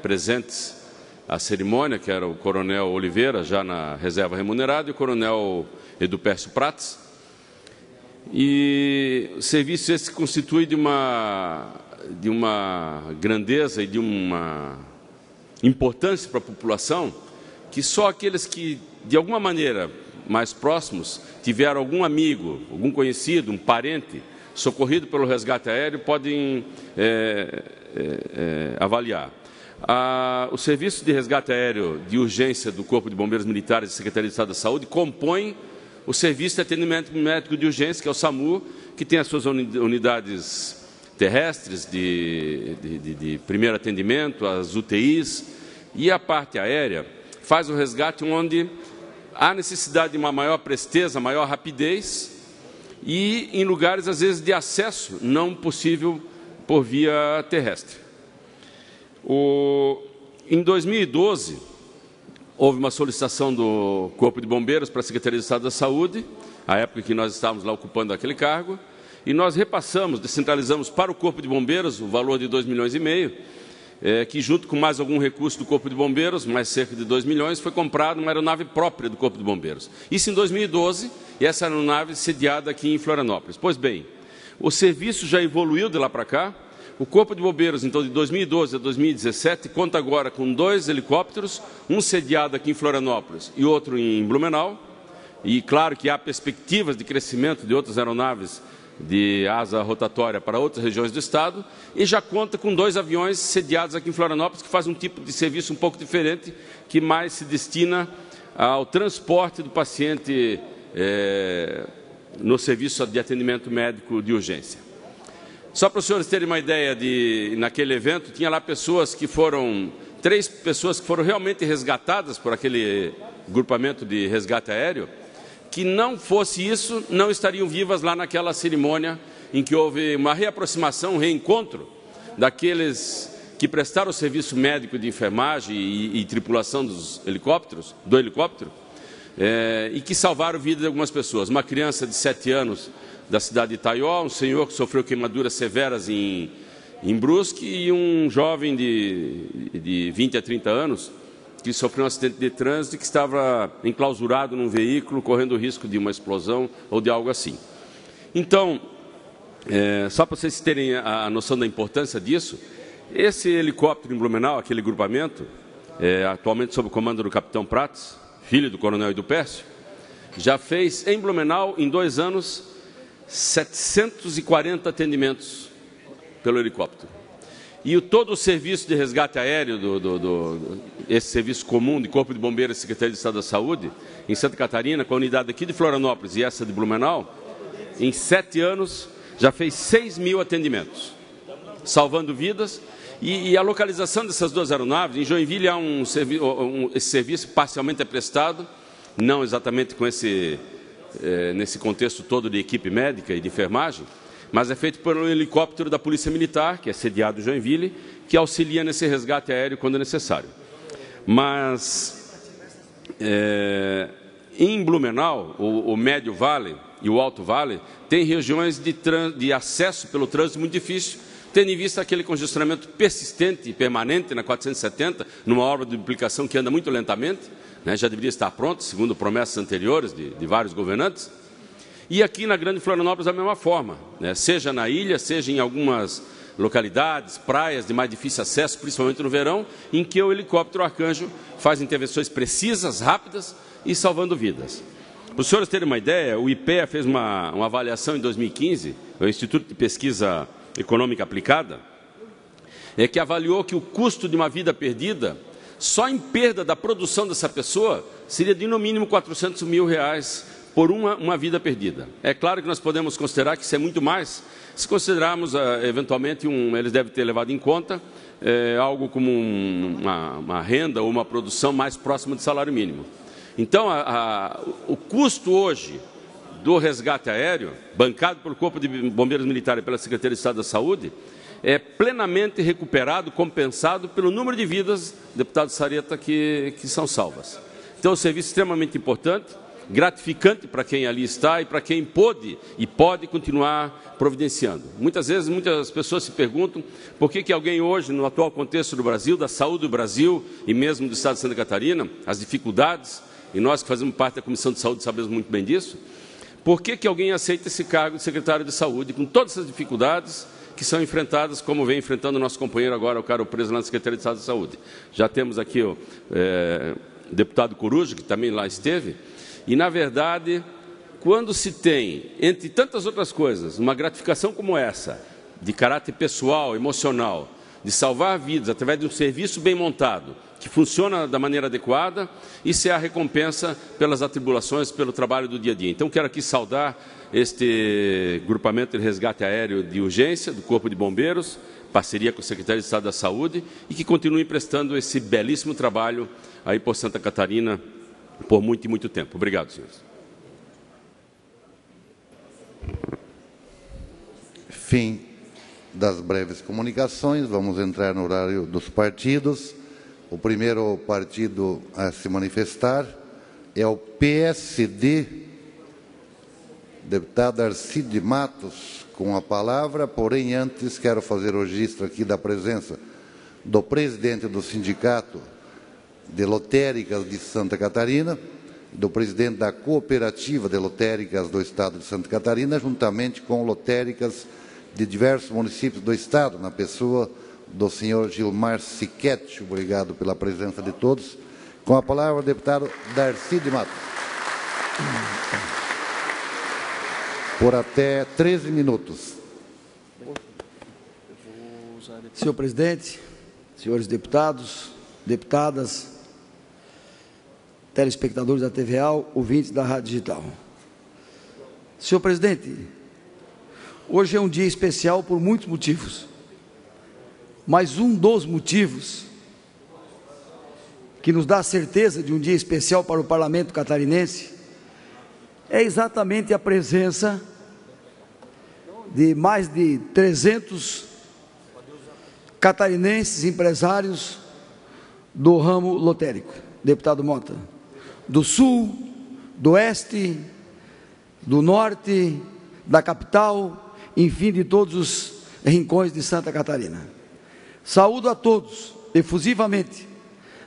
presentes à cerimônia, que era o Coronel Oliveira, já na reserva remunerada, e o Coronel Edupércio Prats. E o serviço esse constitui de uma grandeza e de uma importância para a população, que só aqueles que, de alguma maneira, mais próximos, tiveram algum amigo, algum conhecido, um parente, socorrido pelo resgate aéreo, podem avaliar. O Serviço de Resgate Aéreo de Urgência do Corpo de Bombeiros Militares e Secretaria de Estado da Saúde compõe o Serviço de Atendimento Médico de Urgência, que é o SAMU, que tem as suas unidades terrestres de primeiro atendimento, as UTIs, e a parte aérea faz o resgate onde há necessidade de uma maior presteza, maior rapidez, e em lugares, às vezes, de acesso não possível por via terrestre. Em 2012, houve uma solicitação do Corpo de Bombeiros para a Secretaria de Estado da Saúde, à época que nós estávamos lá ocupando aquele cargo, e nós repassamos, descentralizamos para o Corpo de Bombeiros o valor de 2,5 milhões, que junto com mais algum recurso do Corpo de Bombeiros, mais cerca de 2 milhões, foi comprada uma aeronave própria do Corpo de Bombeiros. Isso em 2012, e essa aeronave sediada aqui em Florianópolis. Pois bem, o serviço já evoluiu de lá para cá. O Corpo de Bombeiros, então, de 2012 a 2017, conta agora com 2 helicópteros, um sediado aqui em Florianópolis e outro em Blumenau. E claro que há perspectivas de crescimento de outras aeronaves de asa rotatória para outras regiões do estado, e já conta com 2 aviões sediados aqui em Florianópolis, que faz um tipo de serviço um pouco diferente, que mais se destina ao transporte do paciente no serviço de atendimento médico de urgência. Só para os senhores terem uma ideia, naquele evento, tinha lá 3 pessoas que foram realmente resgatadas por aquele grupamento de resgate aéreo, que não fosse isso, não estariam vivas lá naquela cerimônia em que houve uma reaproximação, um reencontro daqueles que prestaram o serviço médico de enfermagem e tripulação do helicóptero, e que salvaram a vida de algumas pessoas. Uma criança de 7 anos da cidade de Itaió, um senhor que sofreu queimaduras severas em Brusque, e um jovem de 20 a 30 anos que sofreu um acidente de trânsito e que estava enclausurado num veículo, correndo o risco de uma explosão ou de algo assim. Então, só para vocês terem a noção da importância disso, esse helicóptero em Blumenau, aquele grupamento, atualmente sob o comando do capitão Prats, filho do coronel Edupércio, já fez em Blumenau, em 2 anos, 740 atendimentos pelo helicóptero. E todo o serviço de resgate aéreo, esse serviço comum de Corpo de Bombeiros e Secretaria de Estado da Saúde, em Santa Catarina, com a unidade aqui de Florianópolis e essa de Blumenau, em 7 anos, já fez 6.000 atendimentos, salvando vidas. E a localização dessas 2 aeronaves, em Joinville há esse serviço parcialmente prestado, não exatamente com nesse contexto todo de equipe médica e de enfermagem, mas é feito por um helicóptero da Polícia Militar, que é sediado em Joinville, que auxilia nesse resgate aéreo quando necessário. Mas, em Blumenau, o Médio Vale e o Alto Vale têm regiões de acesso pelo trânsito muito difícil, tendo em vista aquele congestionamento persistente e permanente na 470, numa obra de duplicação que anda muito lentamente, já deveria estar pronto, segundo promessas anteriores de vários governantes. E aqui na Grande Florianópolis, da mesma forma, seja na ilha, seja em algumas localidades, praias de mais difícil acesso, principalmente no verão, em que o helicóptero Arcanjo faz intervenções precisas, rápidas e salvando vidas. Para os senhores terem uma ideia, o IPEA fez uma avaliação em 2015, o Instituto de Pesquisa Econômica Aplicada, que avaliou que o custo de uma vida perdida, só em perda da produção dessa pessoa, seria de no mínimo R$400 mil por uma vida perdida. É claro que nós podemos considerar que isso é muito mais, se considerarmos, eventualmente, eles devem ter levado em conta algo como uma renda ou uma produção mais próxima de salário mínimo. Então, o custo hoje do resgate aéreo, bancado pelo Corpo de Bombeiros Militares e pela Secretaria de Estado da Saúde, é plenamente recuperado, compensado pelo número de vidas, deputado Sareta, que são salvas. Então, é um serviço extremamente importante, gratificante para quem ali está e para quem pôde e pode continuar providenciando. Muitas vezes, muitas pessoas se perguntam por que alguém hoje, no atual contexto do Brasil, da saúde do Brasil e mesmo do Estado de Santa Catarina, as dificuldades, e nós que fazemos parte da Comissão de Saúde sabemos muito bem disso, por que alguém aceita esse cargo de secretário de Saúde com todas essas dificuldades que são enfrentadas, como vem enfrentando o nosso companheiro agora, o cara preso lá na Secretaria de Estado de Saúde. Já temos aqui o deputado Coruja, que também lá esteve. E, na verdade, quando se tem, entre tantas outras coisas, uma gratificação como essa, de caráter pessoal, emocional, de salvar vidas através de um serviço bem montado, que funciona da maneira adequada, isso é a recompensa pelas atribulações, pelo trabalho do dia a dia. Então, quero aqui saudar este grupamento de resgate aéreo de urgência do Corpo de Bombeiros, parceria com o Secretário de Estado da Saúde, e que continue prestando esse belíssimo trabalho aí por Santa Catarina, por muito e muito tempo. Obrigado, senhores. Fim das breves comunicações. Vamos entrar no horário dos partidos. O primeiro partido a se manifestar é o PSD. Deputado Arcide Matos, com a palavra, porém, antes quero fazer o registro aqui da presença do presidente do Sindicato de Lotéricas de Santa Catarina, do presidente da Cooperativa de Lotéricas do Estado de Santa Catarina, juntamente com lotéricas de diversos municípios do Estado, na pessoa do senhor Gilmar Siquete. Obrigado pela presença de todos. Com a palavra, o deputado Darcy Matos. Por até 13 minutos. Senhor presidente, senhores deputados, deputadas, telespectadores da TVAL, ouvintes da Rádio Digital. Senhor presidente, hoje é um dia especial por muitos motivos, mas um dos motivos que nos dá a certeza de um dia especial para o Parlamento catarinense é exatamente a presença de mais de 300 catarinenses empresários do ramo lotérico, deputado Mota, do Sul, do Oeste, do Norte, da capital, enfim, de todos os rincões de Santa Catarina. Saúdo a todos, efusivamente,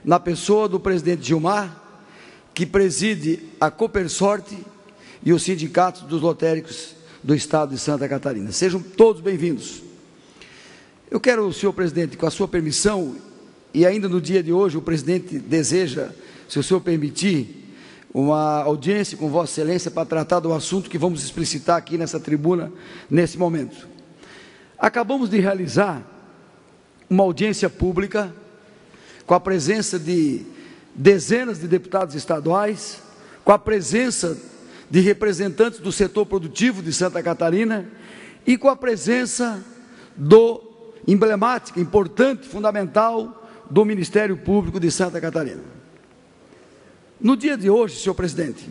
na pessoa do presidente Gilmar, que preside a Copersorte e os sindicatos dos lotéricos do Estado de Santa Catarina. Sejam todos bem-vindos. Eu quero, senhor presidente, com a sua permissão, e ainda no dia de hoje o presidente deseja, se o senhor permitir, uma audiência com Vossa Excelência para tratar do assunto que vamos explicitar aqui nessa tribuna, nesse momento. Acabamos de realizar uma audiência pública com a presença de dezenas de deputados estaduais, com a presença de representantes do setor produtivo de Santa Catarina e com a presença do emblemática, importante, fundamental do Ministério Público de Santa Catarina. No dia de hoje, senhor presidente,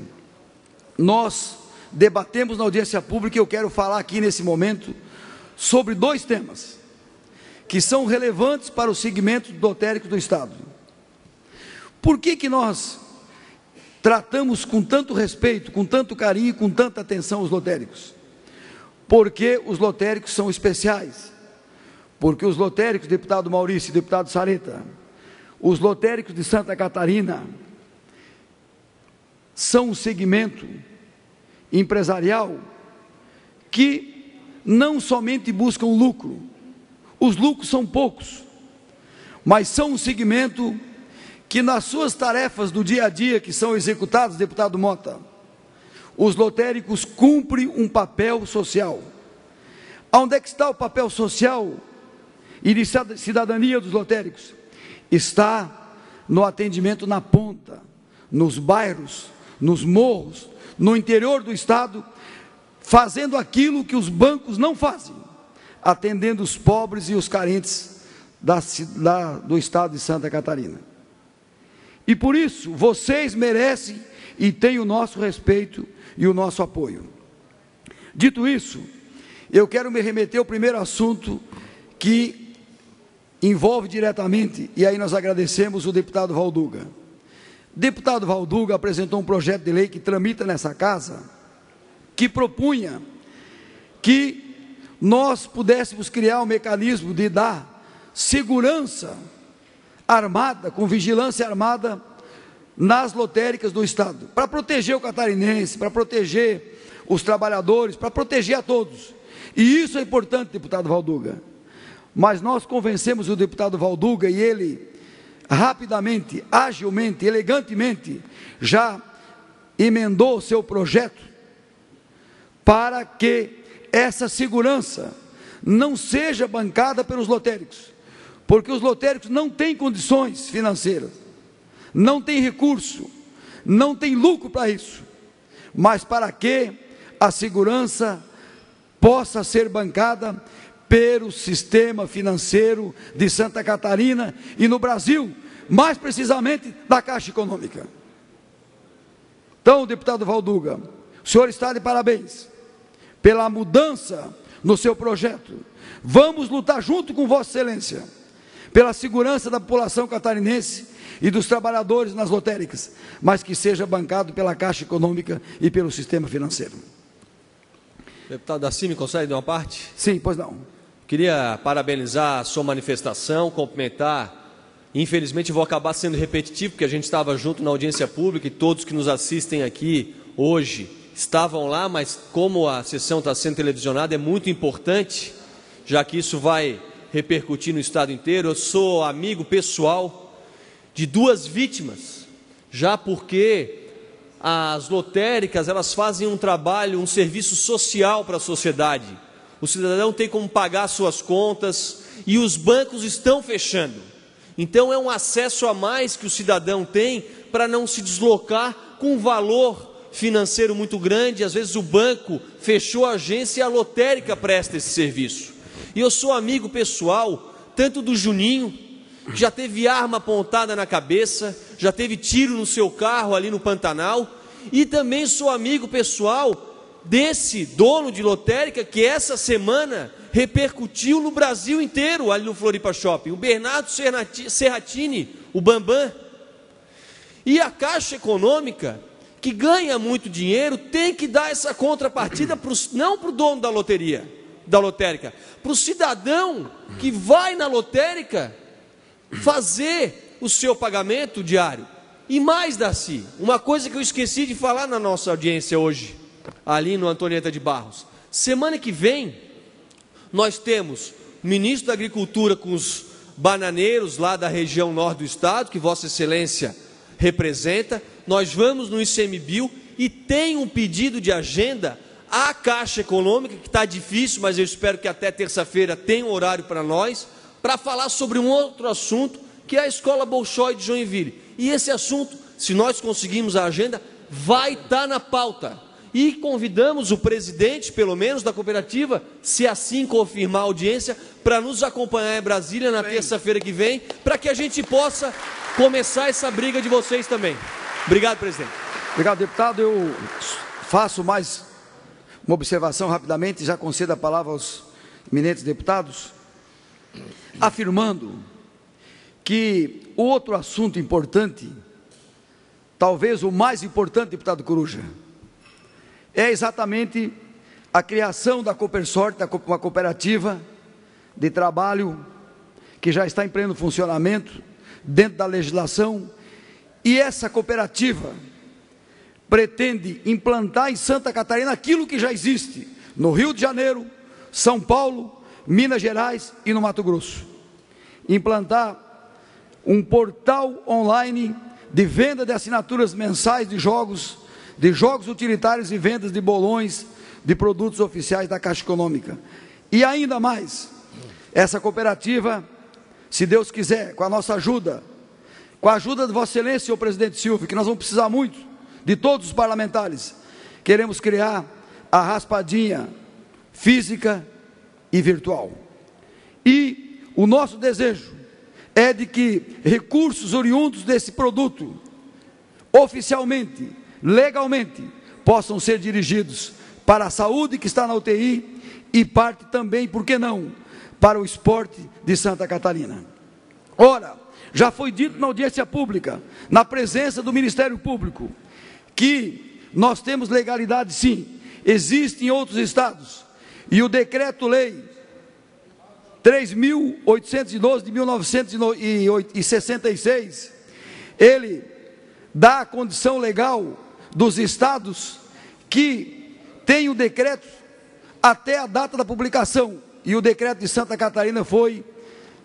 nós debatemos na audiência pública, e eu quero falar aqui nesse momento, sobre dois temas, que são relevantes para o segmento lotérico do Estado. Por que nós tratamos com tanto respeito, com tanto carinho, com tanta atenção os lotéricos? Porque os lotéricos são especiais. Porque os lotéricos, deputado Maurício e deputado Sareta, os lotéricos de Santa Catarina são um segmento empresarial que não somente buscam lucro. Os lucros são poucos, mas são um segmento que nas suas tarefas do dia a dia que são executadas, deputado Mota, os lotéricos cumprem um papel social. Onde é que está o papel social e de cidadania dos lotéricos? Está no atendimento na ponta, nos bairros, nos morros, no interior do estado, fazendo aquilo que os bancos não fazem, atendendo os pobres e os carentes do estado de Santa Catarina. E por isso, vocês merecem e têm o nosso respeito e o nosso apoio. Dito isso, eu quero me remeter ao primeiro assunto que envolve diretamente, e aí nós agradecemos o deputado Valduga. O deputado Valduga apresentou um projeto de lei que tramita nessa casa, que propunha que nós pudéssemos criar um mecanismo de dar segurança armada, com vigilância armada, nas lotéricas do estado, para proteger o catarinense, para proteger os trabalhadores, para proteger a todos. E isso é importante, deputado Valduga. Mas nós convencemos o deputado Valduga e ele, rapidamente, agilmente, elegantemente, já emendou o seu projeto para que essa segurança não seja bancada pelos lotéricos, porque os lotéricos não têm condições financeiras, não têm recurso, não têm lucro para isso, mas para que a segurança possa ser bancada pelo sistema financeiro de Santa Catarina e no Brasil, mais precisamente da Caixa Econômica. Então, deputado Valduga, o senhor está de parabéns pela mudança no seu projeto. Vamos lutar junto com Vossa Excelência pela segurança da população catarinense e dos trabalhadores nas lotéricas, mas que seja bancado pela Caixa Econômica e pelo sistema financeiro. Deputado Darcy, me concede de uma parte? Sim, pois não. Queria parabenizar a sua manifestação, cumprimentar. Infelizmente vou acabar sendo repetitivo, porque a gente estava junto na audiência pública e todos que nos assistem aqui hoje estavam lá, mas como a sessão está sendo televisionada, é muito importante, já que isso vai repercutir no estado inteiro. Eu sou amigo pessoal de duas vítimas, já porque as lotéricas, elas fazem um trabalho, um serviço social para a sociedade. O cidadão tem como pagar suas contas e os bancos estão fechando. Então é um acesso a mais que o cidadão tem para não se deslocar com um valor financeiro muito grande. Às vezes o banco fechou a agência e a lotérica presta esse serviço. E eu sou amigo pessoal, tanto do Juninho, que já teve arma apontada na cabeça, já teve tiro no seu carro ali no Pantanal, e também sou amigo pessoal desse dono de lotérica que essa semana repercutiu no Brasil inteiro, ali no Floripa Shopping, o Bernardo Serratini, o Bambam. E a Caixa Econômica, que ganha muito dinheiro, tem que dar essa contrapartida não para o dono da lotérica, para o cidadão que vai na lotérica fazer o seu pagamento diário. E mais, Darcy, uma coisa que eu esqueci de falar na nossa audiência hoje, ali no Antonieta de Barros. Semana que vem, nós temos o ministro da Agricultura com os bananeiros lá da região norte do estado, que Vossa Excelência representa. Nós vamos no ICMBio e tem um pedido de agenda à Caixa Econômica, que está difícil, mas eu espero que até terça-feira tenha um horário para nós, para falar sobre um outro assunto, que é a Escola Bolshoi de Joinville. E esse assunto, se nós conseguirmos a agenda, vai estar na pauta. E convidamos o presidente, pelo menos, da cooperativa, se assim confirmar a audiência, para nos acompanhar em Brasília na terça-feira que vem, para que a gente possa começar essa briga de vocês também. Obrigado, presidente. Obrigado, deputado. Eu faço mais uma observação rapidamente, já concedo a palavra aos eminentes deputados, afirmando que o outro assunto importante, talvez o mais importante, deputado Coruja, é exatamente a criação da Copersorte, uma cooperativa de trabalho que já está em pleno funcionamento, dentro da legislação, e essa cooperativa pretende implantar em Santa Catarina aquilo que já existe no Rio de Janeiro, São Paulo, Minas Gerais e no Mato Grosso. Implantar um portal online de venda de assinaturas mensais de jogos utilitários e vendas de bolões de produtos oficiais da Caixa Econômica. E ainda mais, essa cooperativa, se Deus quiser, com a nossa ajuda, com a ajuda de Vossa Excelência, senhor presidente Silvio, que nós vamos precisar muito de todos os parlamentares, queremos criar a raspadinha física e virtual. E o nosso desejo é de que recursos oriundos desse produto, oficialmente, legalmente, possam ser dirigidos para a saúde que está na UTI e parte também, por que não, para o esporte de Santa Catarina. Ora, já foi dito na audiência pública, na presença do Ministério Público, que nós temos legalidade sim, existe em outros estados, e o Decreto-Lei 3.812 de 1966, ele dá a condição legal dos estados que tem o decreto até a data da publicação, e o decreto de Santa Catarina foi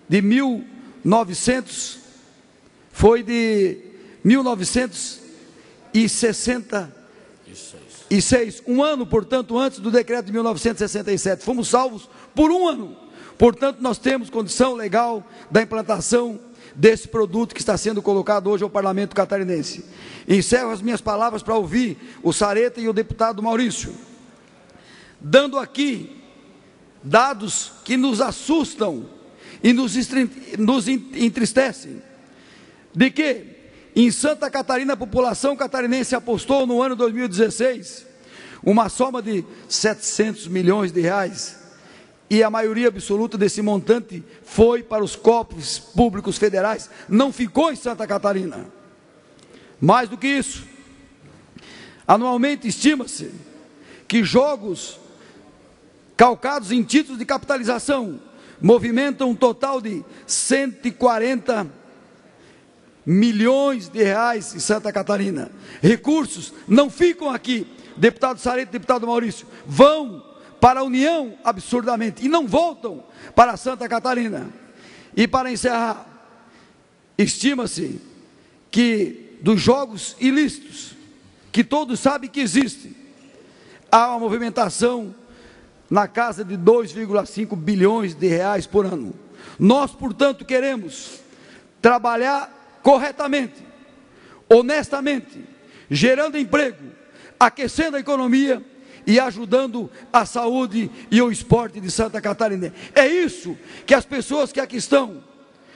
de 1966, um ano, portanto, antes do decreto de 1967. Fomos salvos por um ano. Portanto, nós temos condição legal da implantação desse produto que está sendo colocado hoje ao Parlamento catarinense. Encerro as minhas palavras para ouvir o Sareta e o deputado Maurício, dando aqui dados que nos assustam e nos entristecem, de que em Santa Catarina a população catarinense apostou no ano 2016 uma soma de 700 milhões de reais, e a maioria absoluta desse montante foi para os cofres públicos federais, não ficou em Santa Catarina. Mais do que isso, anualmente estima-se que jogos calcados em títulos de capitalização movimentam um total de 140 milhões de reais em Santa Catarina. Recursos não ficam aqui, deputado Sareta e deputado Maurício, vão para a União absurdamente e não voltam para Santa Catarina. E para encerrar, estima-se que dos jogos ilícitos, que todos sabem que existem, há uma movimentação na casa de 2,5 bilhões de reais por ano. Nós, portanto, queremos trabalhar corretamente, honestamente, gerando emprego, aquecendo a economia e ajudando a saúde e o esporte de Santa Catarina. É isso que as pessoas que aqui estão,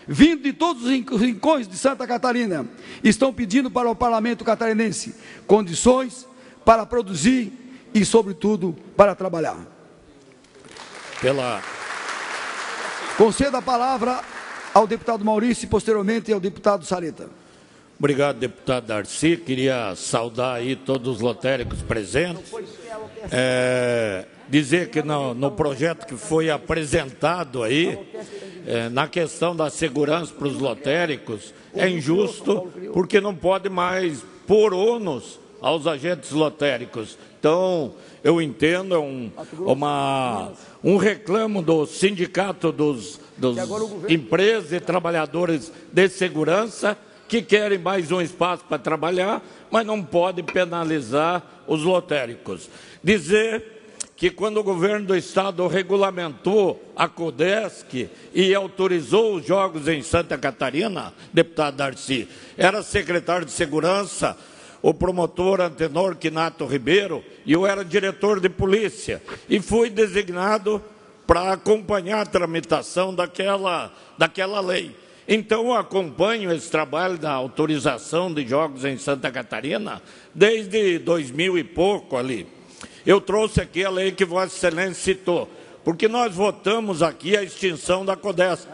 vindo de todos os rincões de Santa Catarina, estão pedindo para o Parlamento catarinense: condições para produzir e, sobretudo, para trabalhar. Concedo a palavra ao deputado Maurício e, posteriormente, ao deputado Sareta. Obrigado, deputado Darcy. Queria saudar aí todos os lotéricos presentes. Dizer que no projeto que foi apresentado aí, na questão da segurança para os lotéricos, é injusto, porque não pode mais pôr ônus aos agentes lotéricos. Então, eu entendo, um reclamo do sindicato dos empresas e trabalhadores de segurança, que querem mais um espaço para trabalhar, mas não pode penalizar os lotéricos. Dizer que quando o governo do estado regulamentou a Codesc e autorizou os jogos em Santa Catarina, deputado Darcy, era secretário de segurança o promotor Antenor Quinato Ribeiro, e eu era diretor de polícia, e fui designado para acompanhar a tramitação daquela lei. Então, eu acompanho esse trabalho da autorização de jogos em Santa Catarina desde 2000 e pouco ali. Eu trouxe aqui a lei que Vossa Excelência citou, porque nós votamos aqui a extinção da Codesc.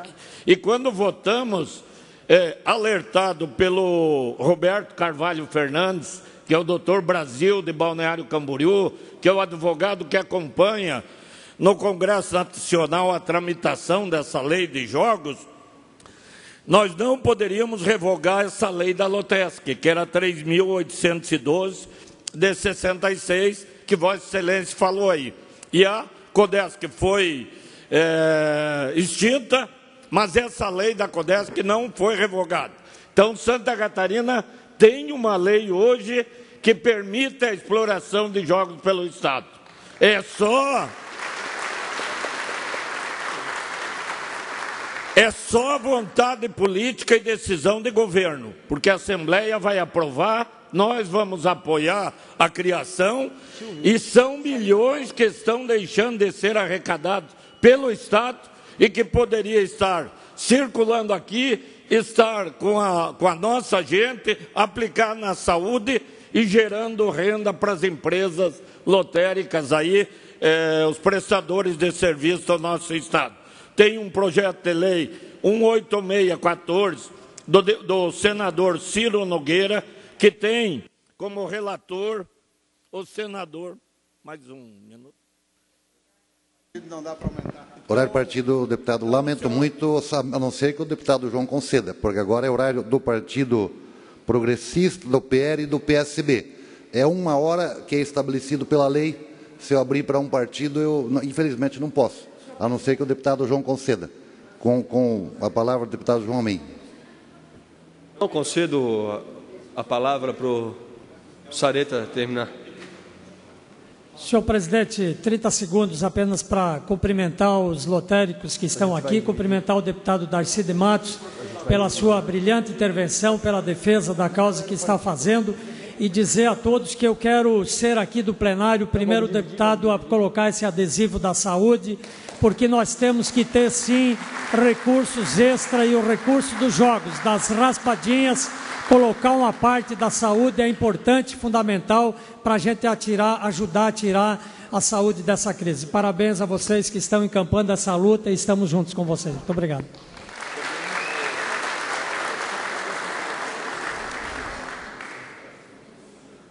E quando votamos, alertado pelo Roberto Carvalho Fernandes, que é o doutor Brasil de Balneário Camboriú, que é o advogado que acompanha no Congresso Nacional a tramitação dessa lei de jogos, nós não poderíamos revogar essa lei da Lotesc, que era 3.812 de 66, que Vossa Excelência falou aí. E a Codesc foi extinta, mas essa lei da CODESP não foi revogada. Então, Santa Catarina tem uma lei hoje que permite a exploração de jogos pelo Estado. É só vontade política e decisão de governo, porque a Assembleia vai aprovar, nós vamos apoiar a criação, e são milhões que estão deixando de ser arrecadados pelo Estado e que poderia estar circulando aqui, estar com a nossa gente, aplicar na saúde e gerando renda para as empresas lotéricas, aí, os prestadores de serviço do nosso Estado. Tem um projeto de lei 18614 do senador Ciro Nogueira, que tem como relator o senador... Mais um minuto. Não dá para aumentar. Horário partido, deputado, lamento muito, a não ser que o deputado João conceda, porque agora é horário do Partido Progressista, do PL e do PSB. É 1 hora que é estabelecido pela lei. Se eu abrir para um partido, eu infelizmente não posso, a não ser que o deputado João conceda. Com a palavra, o deputado João Amin. Não concedo a palavra para o Sareta terminar. Senhor presidente, 30 segundos apenas para cumprimentar os lotéricos que estão aqui, cumprimentar o deputado Darcy de Matos pela sua brilhante intervenção, pela defesa da causa que está fazendo, e dizer a todos que eu quero ser aqui do plenário o primeiro deputado a colocar esse adesivo da saúde, porque nós temos que ter, sim, recursos extra, e o recurso dos jogos, das raspadinhas, colocar uma parte da saúde é importante, fundamental, para a gente ajudar a tirar a saúde dessa crise. Parabéns a vocês que estão encampando essa luta, e estamos juntos com vocês. Muito obrigado.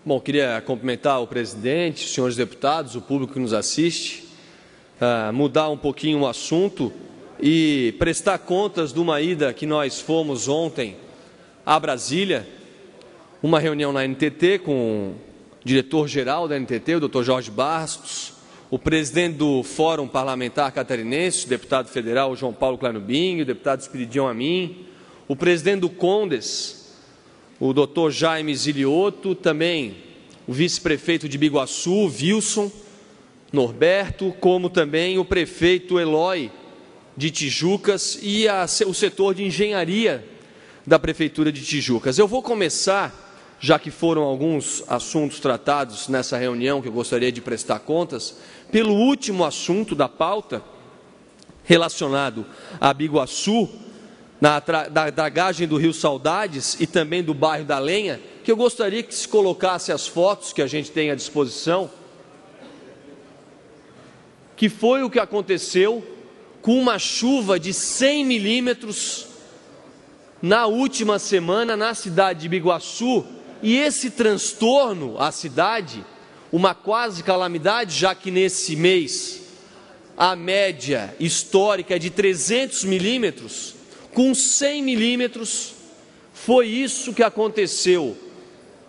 Bom, queria cumprimentar o presidente, os senhores deputados, o público que nos assiste, mudar um pouquinho o assunto e prestar contas de uma ida que nós fomos ontem a Brasília, uma reunião na NTT com o diretor-geral da NTT, o Dr. Jorge Bastos, o presidente do Fórum Parlamentar Catarinense, o deputado federal João Paulo Kleinobing, o deputado Espiridião Amin, o presidente do CONDES, o Dr. Jaime Zilioto, também o vice-prefeito de Biguaçu, Wilson Norberto, como também o prefeito Eloy de Tijucas e o setor de engenharia da Prefeitura de Tijucas. Eu vou começar, já que foram alguns assuntos tratados nessa reunião que eu gostaria de prestar contas, pelo último assunto da pauta, relacionado a Biguaçu, da dragagem do Rio Saudades e também do bairro da Lenha, que eu gostaria que se colocasse as fotos que a gente tem à disposição, que foi o que aconteceu com uma chuva de 100 milímetros na última semana na cidade de Biguaçu, e esse transtorno à cidade, uma quase calamidade, já que nesse mês a média histórica é de 300 milímetros, com 100 milímetros, foi isso que aconteceu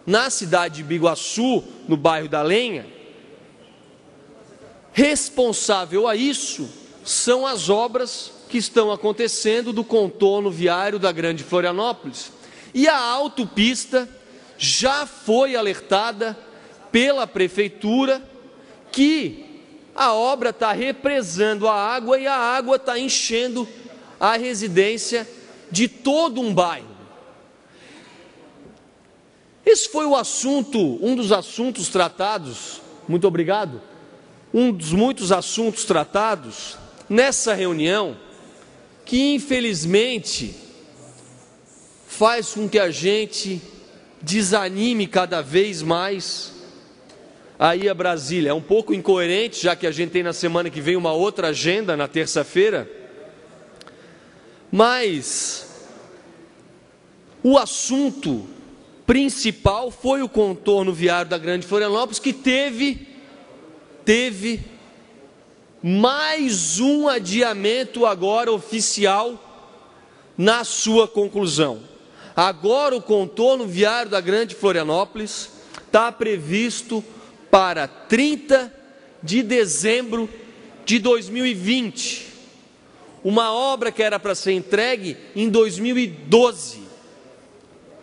na cidade de Biguaçu, no bairro da Lenha. Responsável a isso são as obras que estão acontecendo do contorno viário da Grande Florianópolis. E a autopista já foi alertada pela Prefeitura que a obra está represando a água e a água está enchendo a residência de todo um bairro. Esse foi o assunto, um dos assuntos tratados, muito obrigado, um dos muitos assuntos tratados nessa reunião, que infelizmente faz com que a gente desanime cada vez mais a ir a Brasília. É um pouco incoerente, já que a gente tem na semana que vem uma outra agenda, na terça-feira, mas o assunto principal foi o contorno viário da Grande Florianópolis, que teve mais um adiamento agora oficial na sua conclusão. Agora o contorno viário da Grande Florianópolis está previsto para 30 de dezembro de 2020. uma obra que era para ser entregue em 2012.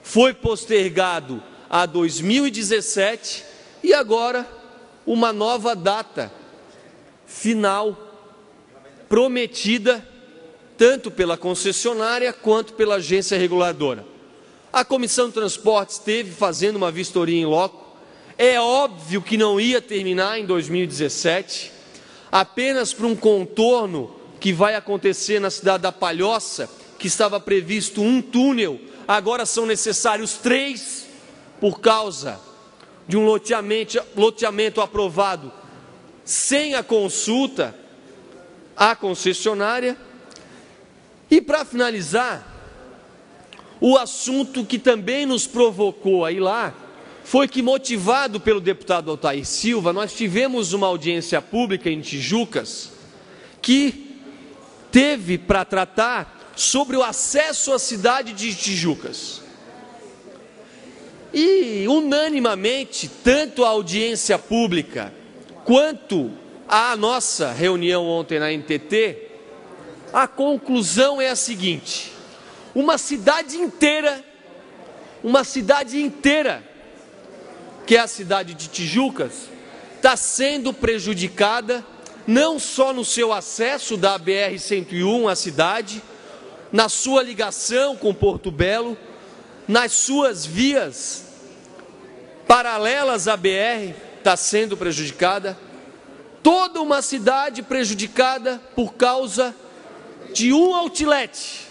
Foi postergado a 2017 e agora uma nova data final prometida tanto pela concessionária quanto pela agência reguladora. A Comissão de Transportes esteve fazendo uma vistoria em loco. É óbvio que não ia terminar em 2017, apenas para um contorno que vai acontecer na cidade da Palhoça, que estava previsto um túnel, agora são necessários 3, por causa de um loteamento aprovado sem a consulta à concessionária. E para finalizar, o assunto que também nos provocou a ir lá foi que, motivado pelo deputado Altair Silva, nós tivemos uma audiência pública em Tijucas que teve para tratar sobre o acesso à cidade de Tijucas. E, unanimemente, tanto a audiência pública quanto a nossa reunião ontem na NTT, a conclusão é a seguinte: uma cidade inteira, que é a cidade de Tijucas, está sendo prejudicada, não só no seu acesso da BR-101 à cidade, na sua ligação com Porto Belo, nas suas vias paralelas à BR, está sendo prejudicada, toda uma cidade prejudicada por causa de um outlet,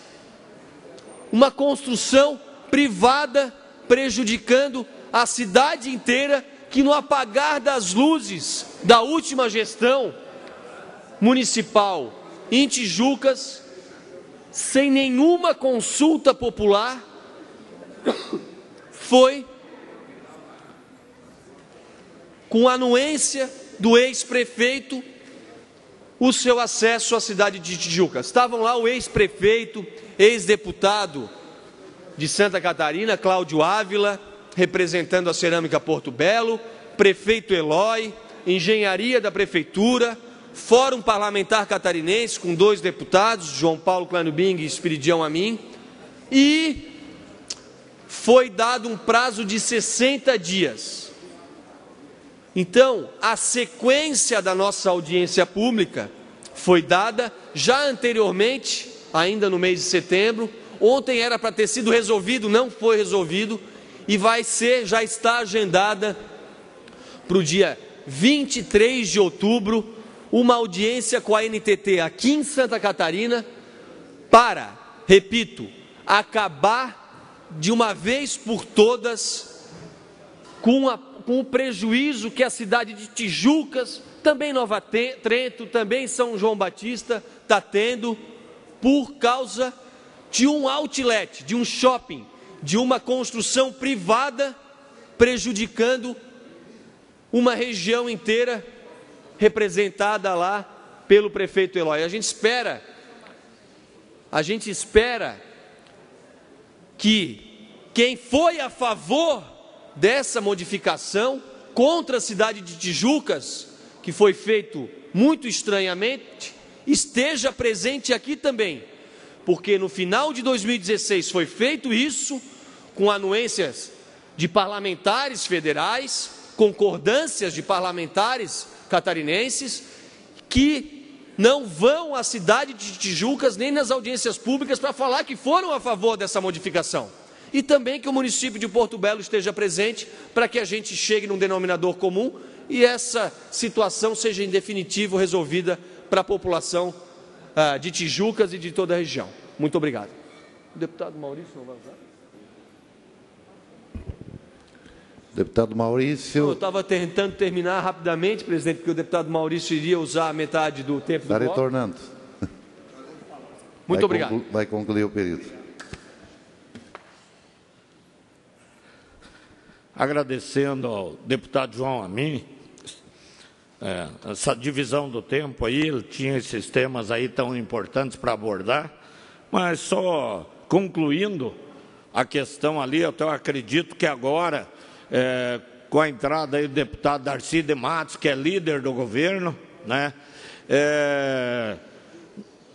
uma construção privada prejudicando a cidade inteira, que no apagar das luzes da última gestão municipal em Tijucas, sem nenhuma consulta popular, foi com a anuência do ex-prefeito o seu acesso à cidade de Tijucas. Estavam lá o ex-prefeito, ex-deputado de Santa Catarina, Cláudio Ávila, representando a Cerâmica Porto Belo, prefeito Eloy, engenharia da prefeitura, Fórum Parlamentar Catarinense com 2 deputados, João Paulo Clanubing e Espiridião Amin, e foi dado um prazo de 60 dias. Então, a sequência da nossa audiência pública foi dada já anteriormente, ainda no mês de setembro. Ontem era para ter sido resolvido, não foi resolvido, e já está agendada para o dia 23 de outubro, uma audiência com a NTT aqui em Santa Catarina para, repito, acabar de uma vez por todas com o prejuízo que a cidade de Tijucas, também Nova Trento, também São João Batista está tendo por causa de um outlet, de um shopping, de uma construção privada prejudicando uma região inteira representada lá pelo prefeito Eloy. A gente espera que quem foi a favor dessa modificação contra a cidade de Tijucas, que foi feito muito estranhamente, esteja presente aqui também, porque no final de 2016 foi feito isso com anuências de parlamentares federais, concordâncias de parlamentares catarinenses, que não vão à cidade de Tijucas nem nas audiências públicas para falar que foram a favor dessa modificação. E também que o município de Porto Belo esteja presente para que a gente chegue num denominador comum e essa situação seja em definitivo resolvida para a população de Tijucas e de toda a região. Muito obrigado. O deputado Maurício não vai usar? Deputado Maurício. Eu estava tentando terminar rapidamente, presidente, porque o deputado Maurício iria usar a metade do tempo do bloco. Está retornando. Muito obrigado. Vai concluir o período. Agradecendo ao deputado João Amin, essa divisão do tempo aí, ele tinha esses temas aí tão importantes para abordar, mas só concluindo a questão ali, eu acredito que agora, com a entrada aí do deputado Darcy de Matos, que é líder do governo, né,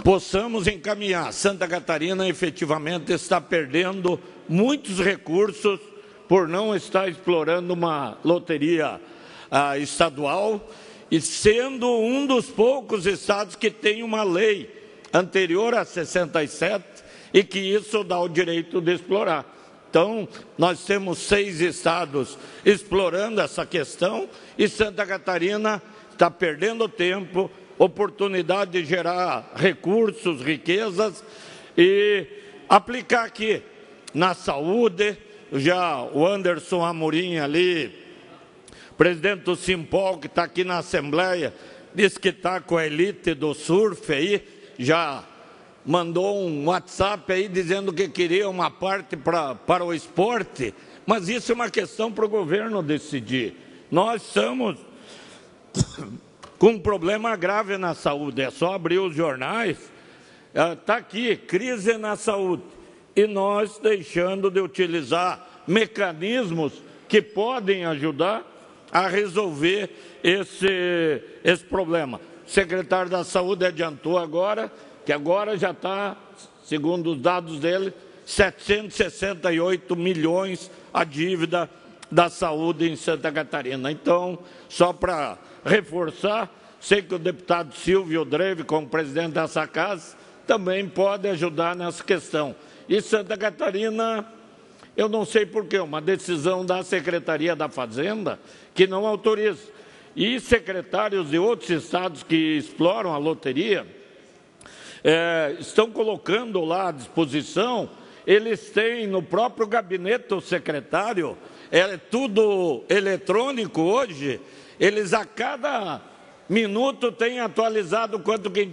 possamos encaminhar. Santa Catarina efetivamente está perdendo muitos recursos por não estar explorando uma loteria estadual e sendo um dos poucos estados que tem uma lei anterior a 67 e que isso dá o direito de explorar. Então, nós temos 6 estados explorando essa questão e Santa Catarina está perdendo tempo, oportunidade de gerar recursos, riquezas e aplicar aqui na saúde. Já o Anderson Amorim ali, presidente do Simpol, que está aqui na Assembleia, disse que está com a elite do surf aí, já mandou um WhatsApp aí dizendo que queria uma parte para o esporte, mas isso é uma questão para o governo decidir. Nós estamos com um problema grave na saúde, é só abrir os jornais, está aqui, crise na saúde, e nós deixando de utilizar mecanismos que podem ajudar a resolver esse problema. O secretário da Saúde adiantou agora, que agora já está, segundo os dados dele, 768 milhões a dívida da saúde em Santa Catarina. Então, só para reforçar, sei que o deputado Silvio Dreve, como presidente dessa casa, também pode ajudar nessa questão. E Santa Catarina, eu não sei porquê, uma decisão da Secretaria da Fazenda que não autoriza. E secretários de outros estados que exploram a loteria estão colocando lá à disposição, eles têm no próprio gabinete do secretário, é tudo eletrônico hoje, eles a cada minuto têm atualizado quanto que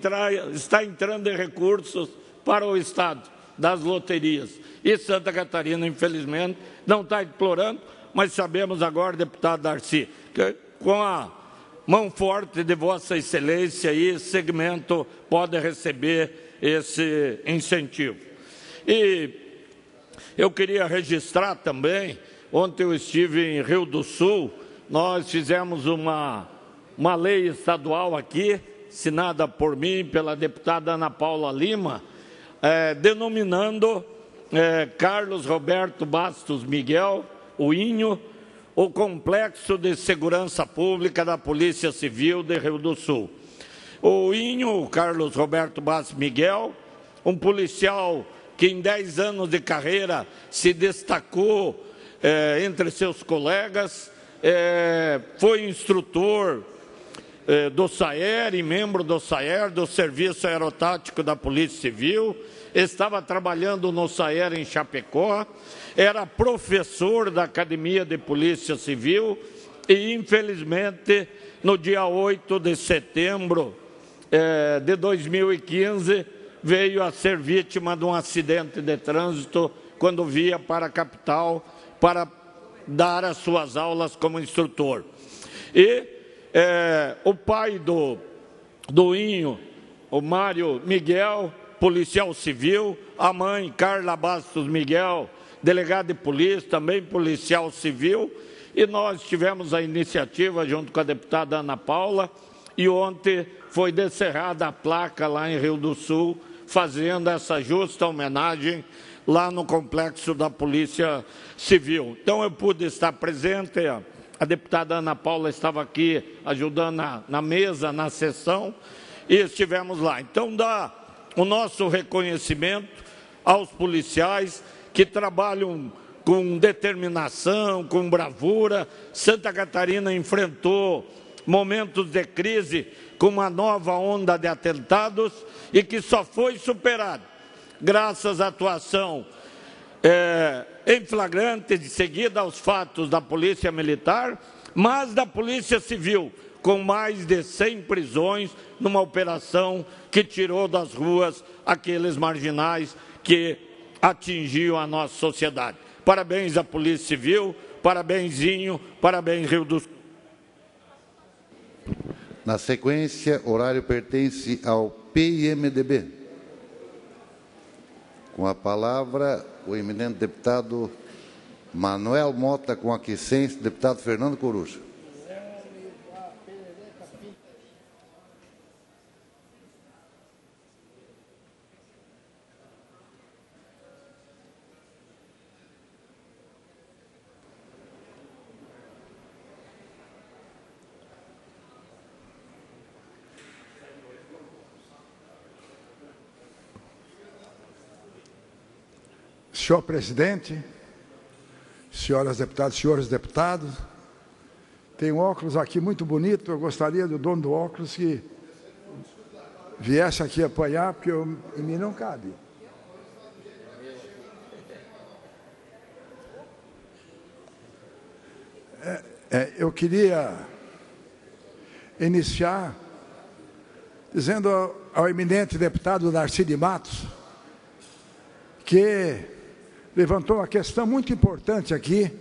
está entrando de recursos para o estado das loterias. E Santa Catarina, infelizmente, não está explorando, mas sabemos agora, deputado Darcy, que com a mão forte de Vossa Excelência, aí, esse segmento pode receber esse incentivo. E eu queria registrar também, ontem eu estive em Rio do Sul, nós fizemos uma lei estadual aqui, assinada por mim, pela deputada Ana Paula Lima, denominando Carlos Roberto Bastos Miguel, o INHO, o Complexo de Segurança Pública da Polícia Civil de Rio do Sul. O INHO, Carlos Roberto Bastos Miguel, um policial que em 10 anos de carreira se destacou entre seus colegas, foi instrutor do SAER e membro do SAER, do Serviço Aerotático da Polícia Civil, estava trabalhando no SAER em Chapecó, era professor da Academia de Polícia Civil e, infelizmente, no dia 8 de setembro de 2015, veio a ser vítima de um acidente de trânsito quando via para a capital para dar as suas aulas como instrutor. E o pai do INHO, o Mário Miguel, policial civil, a mãe, Carla Bastos Miguel, delegado de polícia, também policial civil, e nós tivemos a iniciativa junto com a deputada Ana Paula, e ontem foi descerrada a placa lá em Rio do Sul, fazendo essa justa homenagem lá no complexo da Polícia Civil. Então eu pude estar presente, a deputada Ana Paula estava aqui ajudando na mesa, na sessão, e estivemos lá. Então dá o nosso reconhecimento aos policiais que trabalham com determinação, com bravura. Santa Catarina enfrentou momentos de crise com uma nova onda de atentados e que só foi superado graças à atuação em flagrante, de seguida aos fatos da Polícia Militar, mas da Polícia Civil, com mais de 100 prisões numa operação que tirou das ruas aqueles marginais que atingiam a nossa sociedade. Parabéns à Polícia Civil, parabéns Zinho, parabéns Rio do Sul. Na sequência, horário pertence ao PIMDB. Com a palavra, o eminente deputado Manuel Mota, com aquiescência, deputado Fernando Coruja. senhor presidente, senhoras deputadas, senhores deputados, tem um óculos aqui muito bonito, eu gostaria do dono do óculos que viesse aqui apanhar, porque em mim não cabe. Eu queria iniciar dizendo ao eminente deputado Darcy de Matos, que levantou uma questão muito importante aqui,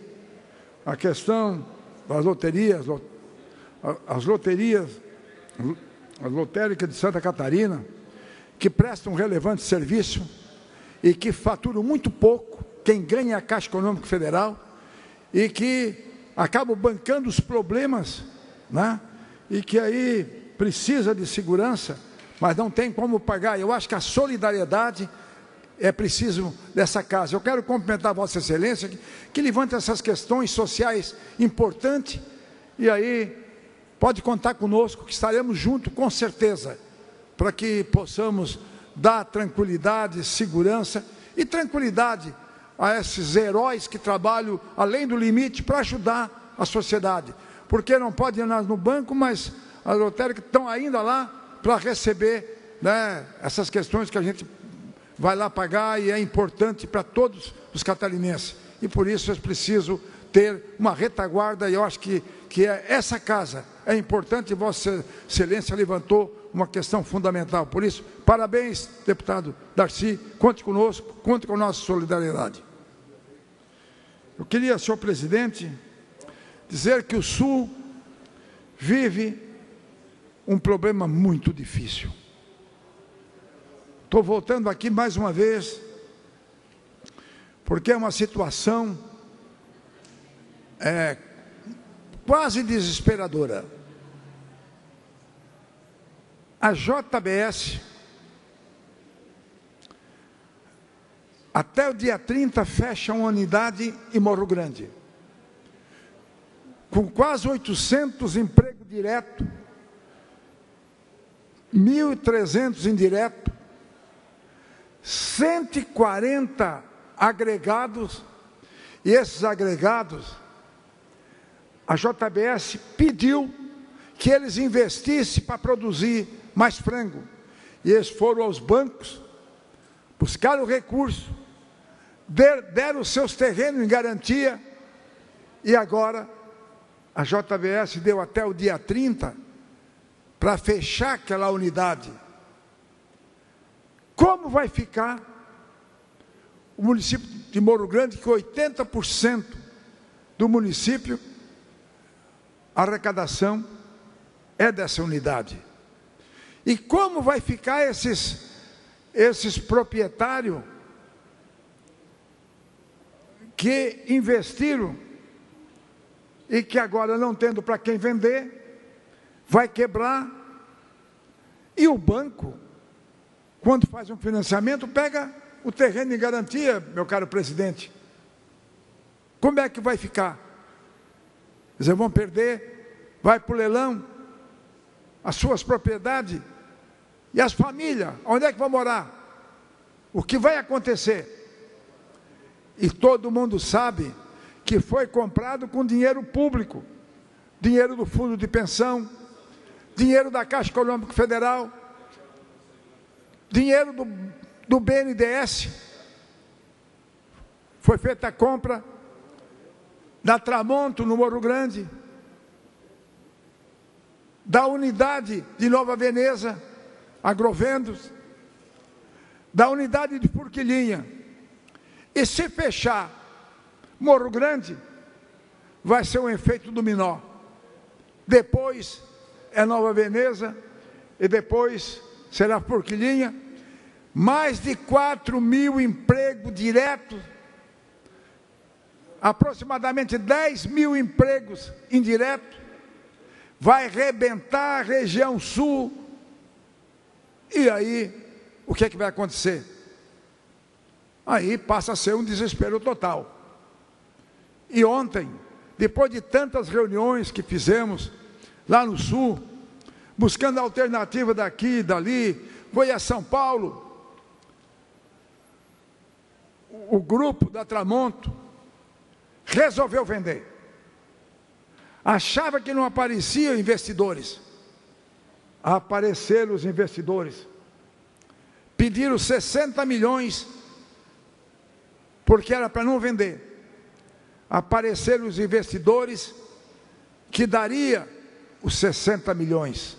a questão das loterias, as lotéricas de Santa Catarina, que prestam um relevante serviço e que faturam muito pouco, quem ganha é a Caixa Econômica Federal, e que acabam bancando os problemas, né? E que aí precisa de segurança, mas não tem como pagar. Eu acho que a solidariedade é preciso dessa casa. Eu quero cumprimentar a Vossa Excelência, que levanta essas questões sociais importantes, e aí pode contar conosco, que estaremos juntos, com certeza, para que possamos dar tranquilidade, segurança e tranquilidade a esses heróis que trabalham além do limite para ajudar a sociedade. Porque não pode ir no banco, mas as lotéricas estão ainda lá para receber, né, essas questões que a gente vai lá pagar, e é importante para todos os catarinenses. E por isso é preciso ter uma retaguarda, e eu acho que essa casa é importante, e Vossa Excelência levantou uma questão fundamental. Por isso, parabéns, deputado Darcy, conte conosco, conte com a nossa solidariedade. Eu queria, senhor presidente, dizer que o Sul vive um problema muito difícil. Estou voltando aqui mais uma vez, porque é uma situação quase desesperadora. A JBS, até o dia 30, fecha uma unidade em Morro Grande, com quase 800 empregos diretos, 1.300 indiretos, 140 agregados, e esses agregados, a JBS pediu que eles investissem para produzir mais frango, e eles foram aos bancos, buscaram recursos, deram os seus terrenos em garantia, e agora a JBS deu até o dia 30 para fechar aquela unidade. Como vai ficar o município de Morro Grande, que 80% do município, a arrecadação é dessa unidade? E como vai ficar esses proprietários que investiram e que agora, não tendo para quem vender, vai quebrar? E o banco, quando faz um financiamento, pega o terreno em garantia, meu caro presidente. Como é que vai ficar? Eles vão perder, vai para o leilão, as suas propriedades, e as famílias, onde é que vão morar? O que vai acontecer? E todo mundo sabe que foi comprado com dinheiro público, dinheiro do Fundo de Pensão, dinheiro da Caixa Econômica Federal, dinheiro do BNDES. Foi feita a compra da Tramonto, no Morro Grande, da unidade de Nova Veneza, Agrovendos, da unidade de Forquilinha. E se fechar Morro Grande, vai ser um efeito dominó. Depois é Nova Veneza, e depois será Forquilinha. Mais de 4.000 empregos diretos, aproximadamente 10.000 empregos indiretos, vai arrebentar a região sul. E aí, o que é que vai acontecer? Aí passa a ser um desespero total. E ontem, depois de tantas reuniões que fizemos lá no sul, buscando alternativa daqui e dali, foi a São Paulo, o grupo da Tramonto resolveu vender. Achava que não apareciam investidores. Apareceram os investidores. Pediram 60 milhões, porque era para não vender. Apareceram os investidores que daria os 60 milhões.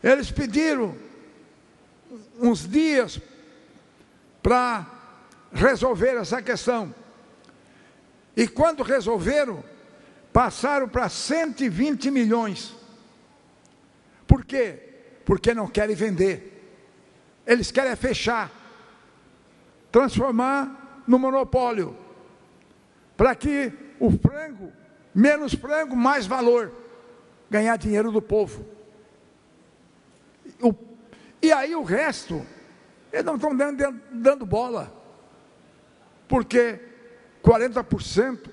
Eles pediram uns dias para resolver essa questão. E quando resolveram, passaram para 120 milhões. Por quê? Porque não querem vender. Eles querem fechar, transformar no monopólio, para que o frango, menos frango, mais valor, ganhar dinheiro do povo. E aí o resto, eles não estão dando bola, porque 40%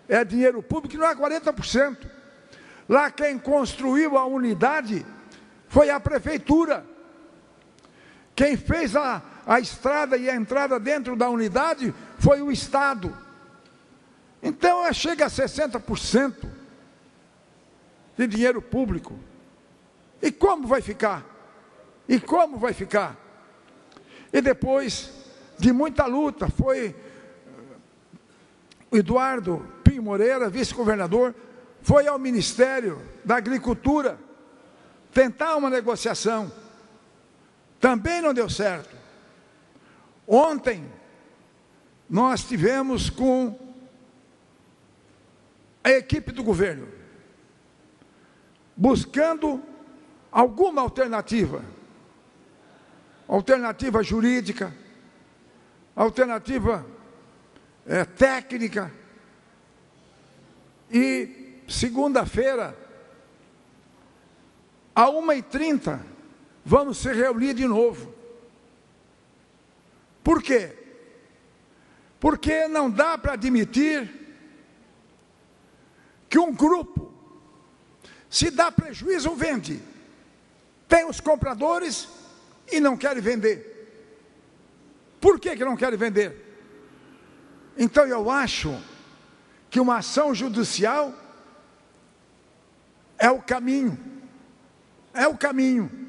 é dinheiro público, e não é 40%. Lá quem construiu a unidade foi a prefeitura. Quem fez a estrada e a entrada dentro da unidade foi o Estado. Então chega a 60% de dinheiro público. E como vai ficar? E como vai ficar? E depois de muita luta, foi o Eduardo Pinho Moreira, vice-governador, foi ao Ministério da Agricultura tentar uma negociação. Também não deu certo. Ontem, nós tivemos com a equipe do governo, buscando alguma alternativa. Alternativa jurídica, alternativa técnica. E segunda-feira, às 1h30, vamos se reunir de novo. Por quê? Porque não dá para admitir que um grupo, se dá prejuízo, vende. Tem os compradores e não querem vender. Por que não querem vender? Então eu acho que uma ação judicial é o caminho. É o caminho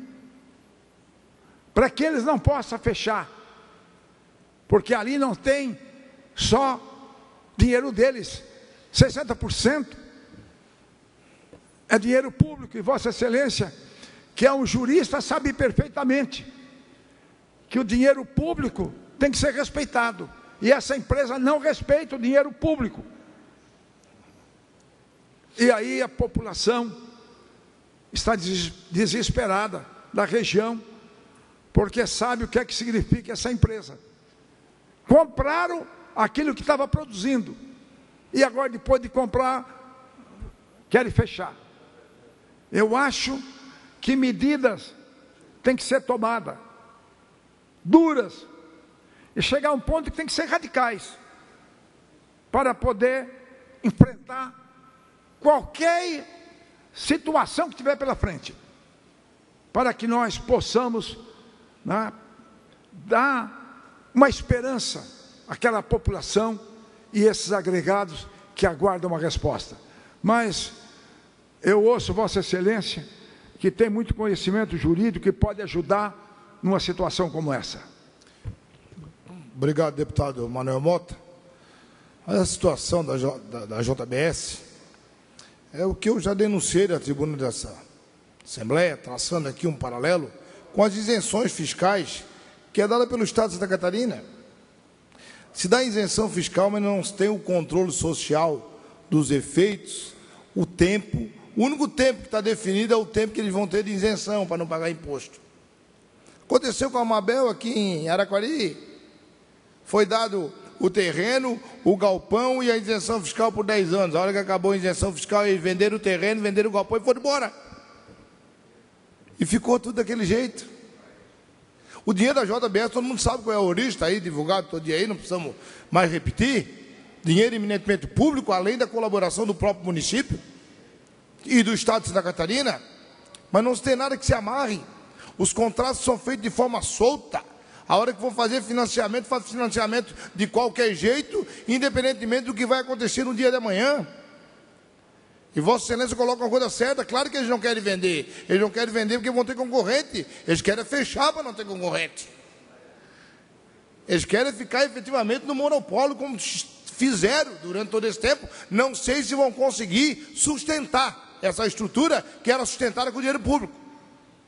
para que eles não possam fechar, porque ali não tem só dinheiro deles, 60% é dinheiro público, e Vossa Excelência, que é um jurista, sabe perfeitamente que o dinheiro público tem que ser respeitado, e essa empresa não respeita o dinheiro público. E aí a população está desesperada da região, porque sabe o que é que significa essa empresa. Compraram aquilo que estava produzindo, e agora, depois de comprar, querem fechar. Eu acho que medidas têm que ser tomadas, duras, e chegar a um ponto que tem que ser radicais, para poder enfrentar qualquer situação que tiver pela frente, para que nós possamos dar uma esperança àquela população e esses agregados que aguardam uma resposta. Mas eu ouço Vossa Excelência, que tem muito conhecimento jurídico, que pode ajudar numa situação como essa. Obrigado, deputado Manuel Mota. A situação da JBS é o que eu já denunciei na tribuna dessa Assembleia, traçando aqui um paralelo com as isenções fiscais que é dada pelo Estado de Santa Catarina. Se dá isenção fiscal, mas não se tem o controle social dos efeitos, o tempo. O único tempo que está definido é o tempo que eles vão ter de isenção para não pagar imposto. Aconteceu com a Mabel aqui em Araquari. Foi dado o terreno, o galpão e a isenção fiscal por 10 anos. A hora que acabou a isenção fiscal, eles venderam o terreno, venderam o galpão e foram embora. E ficou tudo daquele jeito. O dinheiro da JBS, todo mundo sabe qual é a origem, está aí divulgado todo dia aí, não precisamos mais repetir. Dinheiro eminentemente público, além da colaboração do próprio município e do Estado de Santa Catarina, mas não se tem nada que se amarre. Os contratos são feitos de forma solta. A hora que for fazer financiamento, faz financiamento de qualquer jeito, independentemente do que vai acontecer no dia de amanhã. E Vossa Excelência coloca uma coisa certa, claro que eles não querem vender. Eles não querem vender porque vão ter concorrente. Eles querem fechar para não ter concorrente. Eles querem ficar efetivamente no monopólio, como fizeram durante todo esse tempo. Não sei se vão conseguir sustentar essa estrutura que era sustentada com dinheiro público.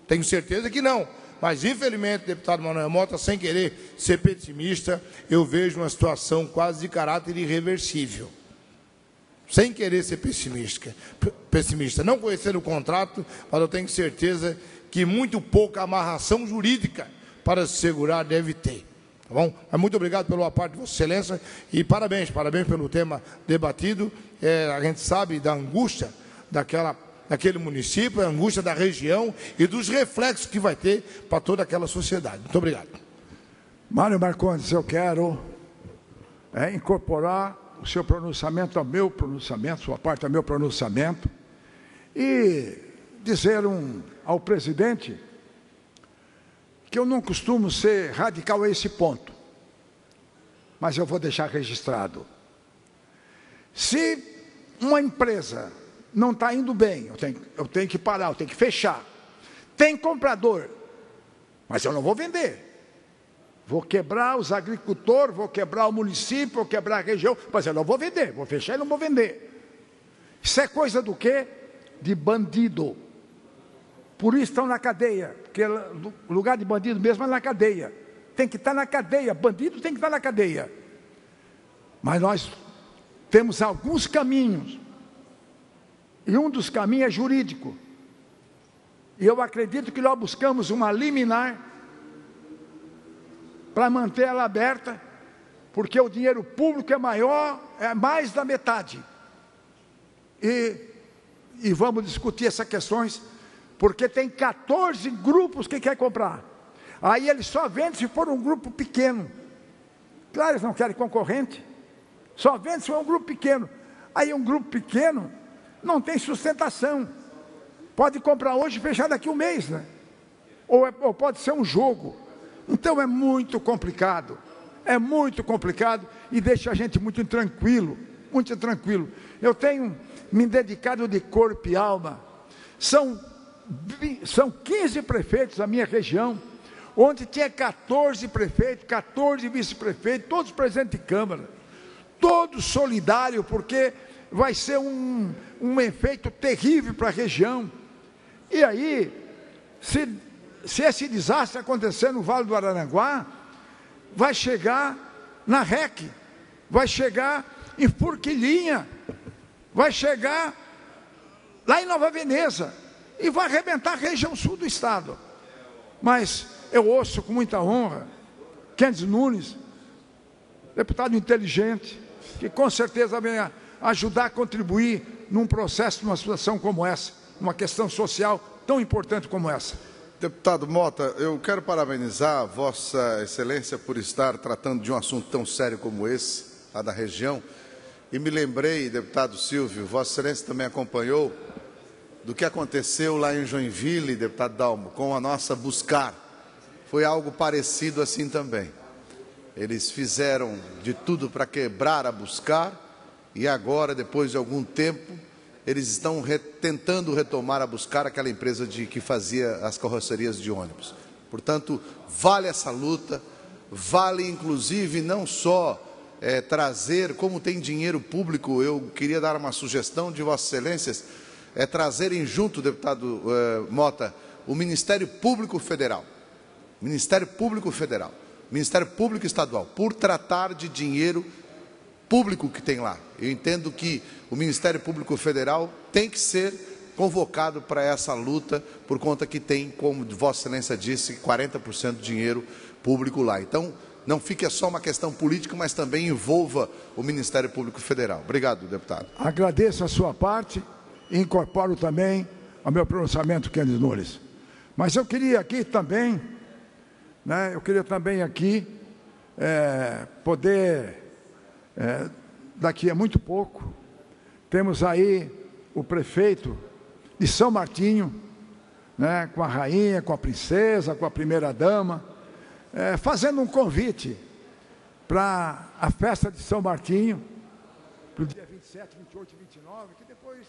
Tenho certeza que não. Mas, infelizmente, deputado Manuel Mota, sem querer ser pessimista, eu vejo uma situação quase de caráter irreversível. Sem querer ser pessimista. Não conhecendo o contrato, mas eu tenho certeza que muito pouca amarração jurídica para se segurar deve ter. Tá bom? Mas muito obrigado pela parte de Vossa Excelência e parabéns pelo tema debatido. A gente sabe da angústia daquele município, a angústia da região e dos reflexos que vai ter para toda aquela sociedade. Muito obrigado. Mário Marcondes, eu quero incorporar o seu pronunciamento ao meu pronunciamento, sua parte ao meu pronunciamento, e dizer ao presidente que eu não costumo ser radical a esse ponto, mas eu vou deixar registrado. Se uma empresa não está indo bem, eu tenho que parar, eu tenho que fechar. Tem comprador, mas eu não vou vender. Vou quebrar os agricultores, vou quebrar o município, vou quebrar a região, mas eu não vou vender, vou fechar e não vou vender. Isso é coisa do quê? De bandido. Por isso estão na cadeia, porque o lugar de bandido mesmo é na cadeia. Tem que estar na cadeia, bandido tem que estar na cadeia. Mas nós temos alguns caminhos, e um dos caminhos é jurídico. E eu acredito que nós buscamos uma liminar para manter ela aberta, porque o dinheiro público é maior, é mais da metade. E vamos discutir essas questões, porque tem 14 grupos que querem comprar. Aí eles só vendem se for um grupo pequeno. Claro, eles não querem concorrente. Só vendem se for um grupo pequeno. Aí um grupo pequeno não tem sustentação. Pode comprar hoje e fechar daqui a um mês, né? Ou pode ser um jogo. Então é muito complicado e deixa a gente muito intranquilo, muito tranquilo. Eu tenho me dedicado de corpo e alma. São 15 prefeitos da minha região, onde tinha 14 prefeitos, 14 vice-prefeitos, todos presidentes de Câmara, todos solidários, porque vai ser um efeito terrível para a região. E aí, se esse desastre acontecer no Vale do Araranguá, vai chegar na REC, vai chegar em Forquilinha, vai chegar lá em Nova Veneza, e vai arrebentar a região sul do estado. Mas eu ouço com muita honra Kennedy Nunes, deputado inteligente, que com certeza vem ajudar a contribuir num processo, numa situação como essa, uma questão social tão importante como essa. Deputado Mota, eu quero parabenizar Vossa Excelência por estar tratando de um assunto tão sério como esse, lá da região. E me lembrei, deputado Silvio, Vossa Excelência também acompanhou do que aconteceu lá em Joinville, deputado Dalmo, com a nossa Buscar. Foi algo parecido assim também. Eles fizeram de tudo para quebrar a Buscar e agora, depois de algum tempo, eles estão tentando retomar a Buscar, aquela empresa que fazia as carrocerias de ônibus. Portanto, vale essa luta, vale inclusive não só trazer, como tem dinheiro público, eu queria dar uma sugestão de Vossas Excelências, trazerem junto, deputado Mota, o Ministério Público Federal, Ministério Público Federal, Ministério Público Estadual, por tratar de dinheiro público que tem lá. Eu entendo que o Ministério Público Federal tem que ser convocado para essa luta, por conta que tem, como Vossa Excelência disse, 40% de dinheiro público lá. Então, não fique só uma questão política, mas também envolva o Ministério Público Federal. Obrigado, deputado. Agradeço a sua parte e incorporo também ao meu pronunciamento, Kennedy Nunes. Mas eu queria aqui também, poder, daqui a muito pouco, temos aí o prefeito de São Martinho, com a rainha, com a princesa, com a primeira-dama, fazendo um convite para a festa de São Martinho, para o dia 27, 28 e 29, que depois...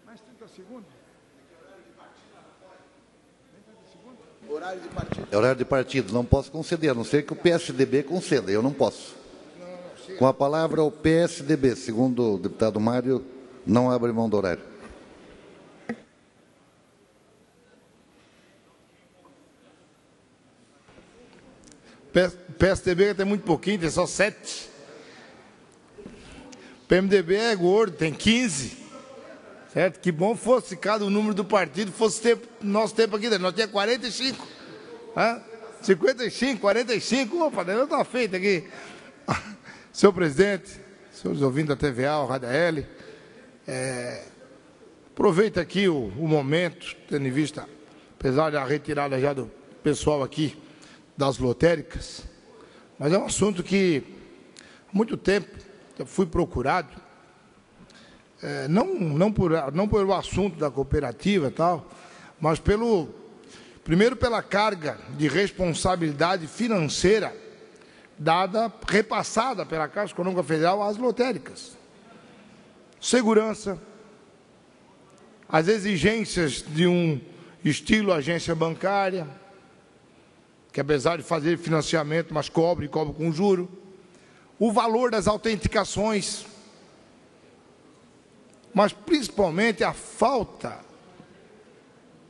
Mais 30 segundos. Horário de partido. É horário de partido, não posso conceder, a não ser que o PSDB conceda, eu não posso. Com a palavra, o PSDB, segundo o deputado Mário, não abre mão do horário. PSDB tem muito pouquinho, tem só 7. PMDB é gordo, tem 15. Certo? Que bom fosse cada o número do partido, fosse nosso tempo aqui, nós tínhamos 45. 55, 45, opa, eu estava feito aqui. Senhor presidente, senhores ouvintes da TVA, Rádio L, aproveita aqui o momento, tendo em vista, apesar da retirada já do pessoal aqui das lotéricas, mas é um assunto que há muito tempo eu fui procurado, não por o assunto da cooperativa e tal, mas primeiro pela carga de responsabilidade financeira repassada pela Caixa Econômica Federal às lotéricas. Segurança, as exigências de um estilo agência bancária, que apesar de fazer financiamento, mas cobre com juro, o valor das autenticações, mas principalmente a falta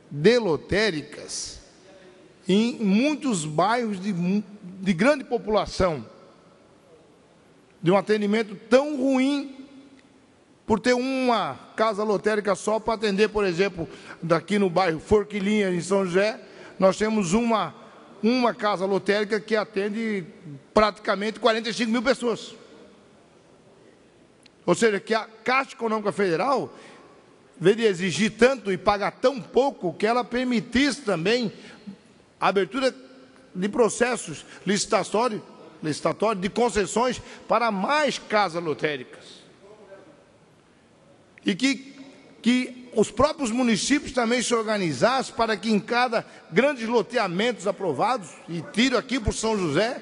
de lotéricas em muitos bairros de grande população, de um atendimento tão ruim, por ter uma casa lotérica só para atender, por exemplo, daqui no bairro Forquilinha, em São José, nós temos uma casa lotérica que atende praticamente 45 mil pessoas. Ou seja, que a Caixa Econômica Federal veio exigir tanto e pagar tão pouco que ela permitisse também a abertura de processos licitatórios de concessões para mais casas lotéricas. E que os próprios municípios também se organizassem para que em cada grandes loteamentos aprovados, e tiro aqui por São José,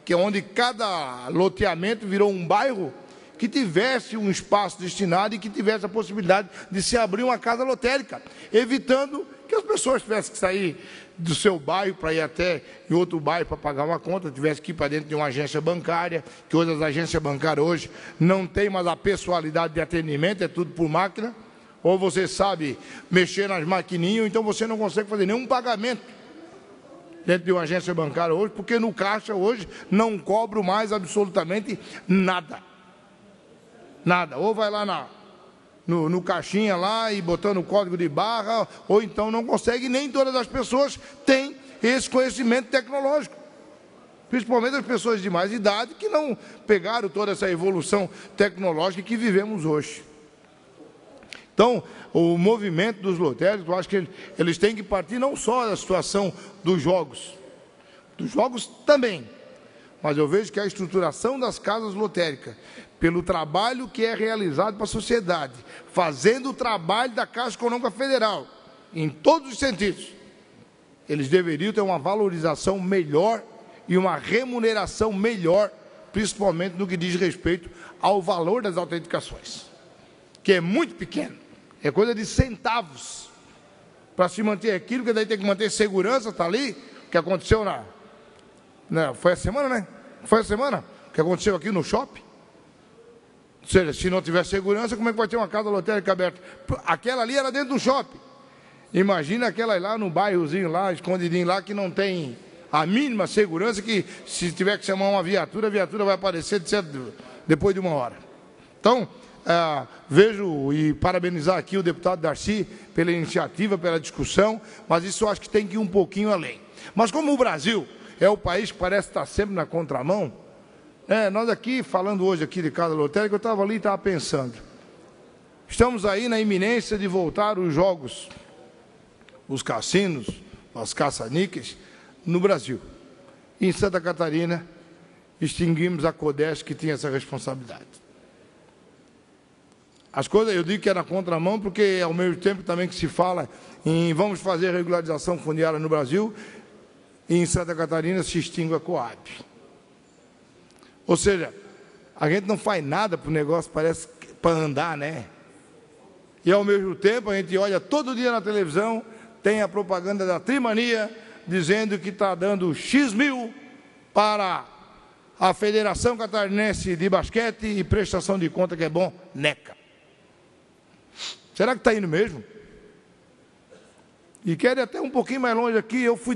que é onde cada loteamento virou um bairro, que tivesse um espaço destinado e que tivesse a possibilidade de se abrir uma casa lotérica, evitando que as pessoas tivessem que sair do seu bairro para ir até em outro bairro para pagar uma conta, tivesse que ir para dentro de uma agência bancária, que hoje as agências bancárias hoje não tem mais a pessoalidade de atendimento, é tudo por máquina, ou você sabe mexer nas maquininhas, então você não consegue fazer nenhum pagamento dentro de uma agência bancária hoje, porque no caixa hoje não cobro mais absolutamente nada. Nada, ou vai lá no caixinha lá e botando o código de barra, ou então não consegue, nem todas as pessoas têm esse conhecimento tecnológico. Principalmente as pessoas de mais idade que não pegaram toda essa evolução tecnológica que vivemos hoje. Então, o movimento dos lotéricos, eu acho que eles têm que partir não só da situação dos jogos também, mas eu vejo que a estruturação das casas lotéricas, pelo trabalho que é realizado para a sociedade, fazendo o trabalho da Caixa Econômica Federal, em todos os sentidos, eles deveriam ter uma valorização melhor e uma remuneração melhor, principalmente no que diz respeito ao valor das autenticações, que é muito pequeno, é coisa de centavos, para se manter aquilo, que daí tem que manter segurança, está ali, o que aconteceu foi a semana, né? Foi a semana que aconteceu aqui no shopping. Ou seja, se não tiver segurança, como é que vai ter uma casa lotérica aberta? Aquela ali era dentro do shopping. Imagina aquela lá no bairrozinho lá, escondidinho lá, que não tem a mínima segurança, que se tiver que chamar uma viatura, a viatura vai aparecer depois de uma hora. Então, vejo e parabenizar aqui o deputado Darcy pela iniciativa, pela discussão, mas isso eu acho que tem que ir um pouquinho além. Mas como o Brasil é o país que parece estar sempre na contramão, nós aqui, falando hoje aqui de casa lotérica, eu estava ali e estava pensando, estamos aí na iminência de voltar os jogos, os cassinos, as caça-níqueis, no Brasil. E em Santa Catarina, extinguimos a CODESC, que tinha essa responsabilidade. As coisas, eu digo que é na contramão, porque ao mesmo tempo também que se fala em vamos fazer regularização fundiária no Brasil, e em Santa Catarina se extingue a Coab. Ou seja, a gente não faz nada para o negócio, parece para andar, né? E ao mesmo tempo a gente olha todo dia na televisão, tem a propaganda da Trimania, dizendo que está dando X mil para a Federação Catarinense de Basquete e prestação de conta que é bom, NECA. Será que está indo mesmo? E quero ir até um pouquinho mais longe aqui, eu fui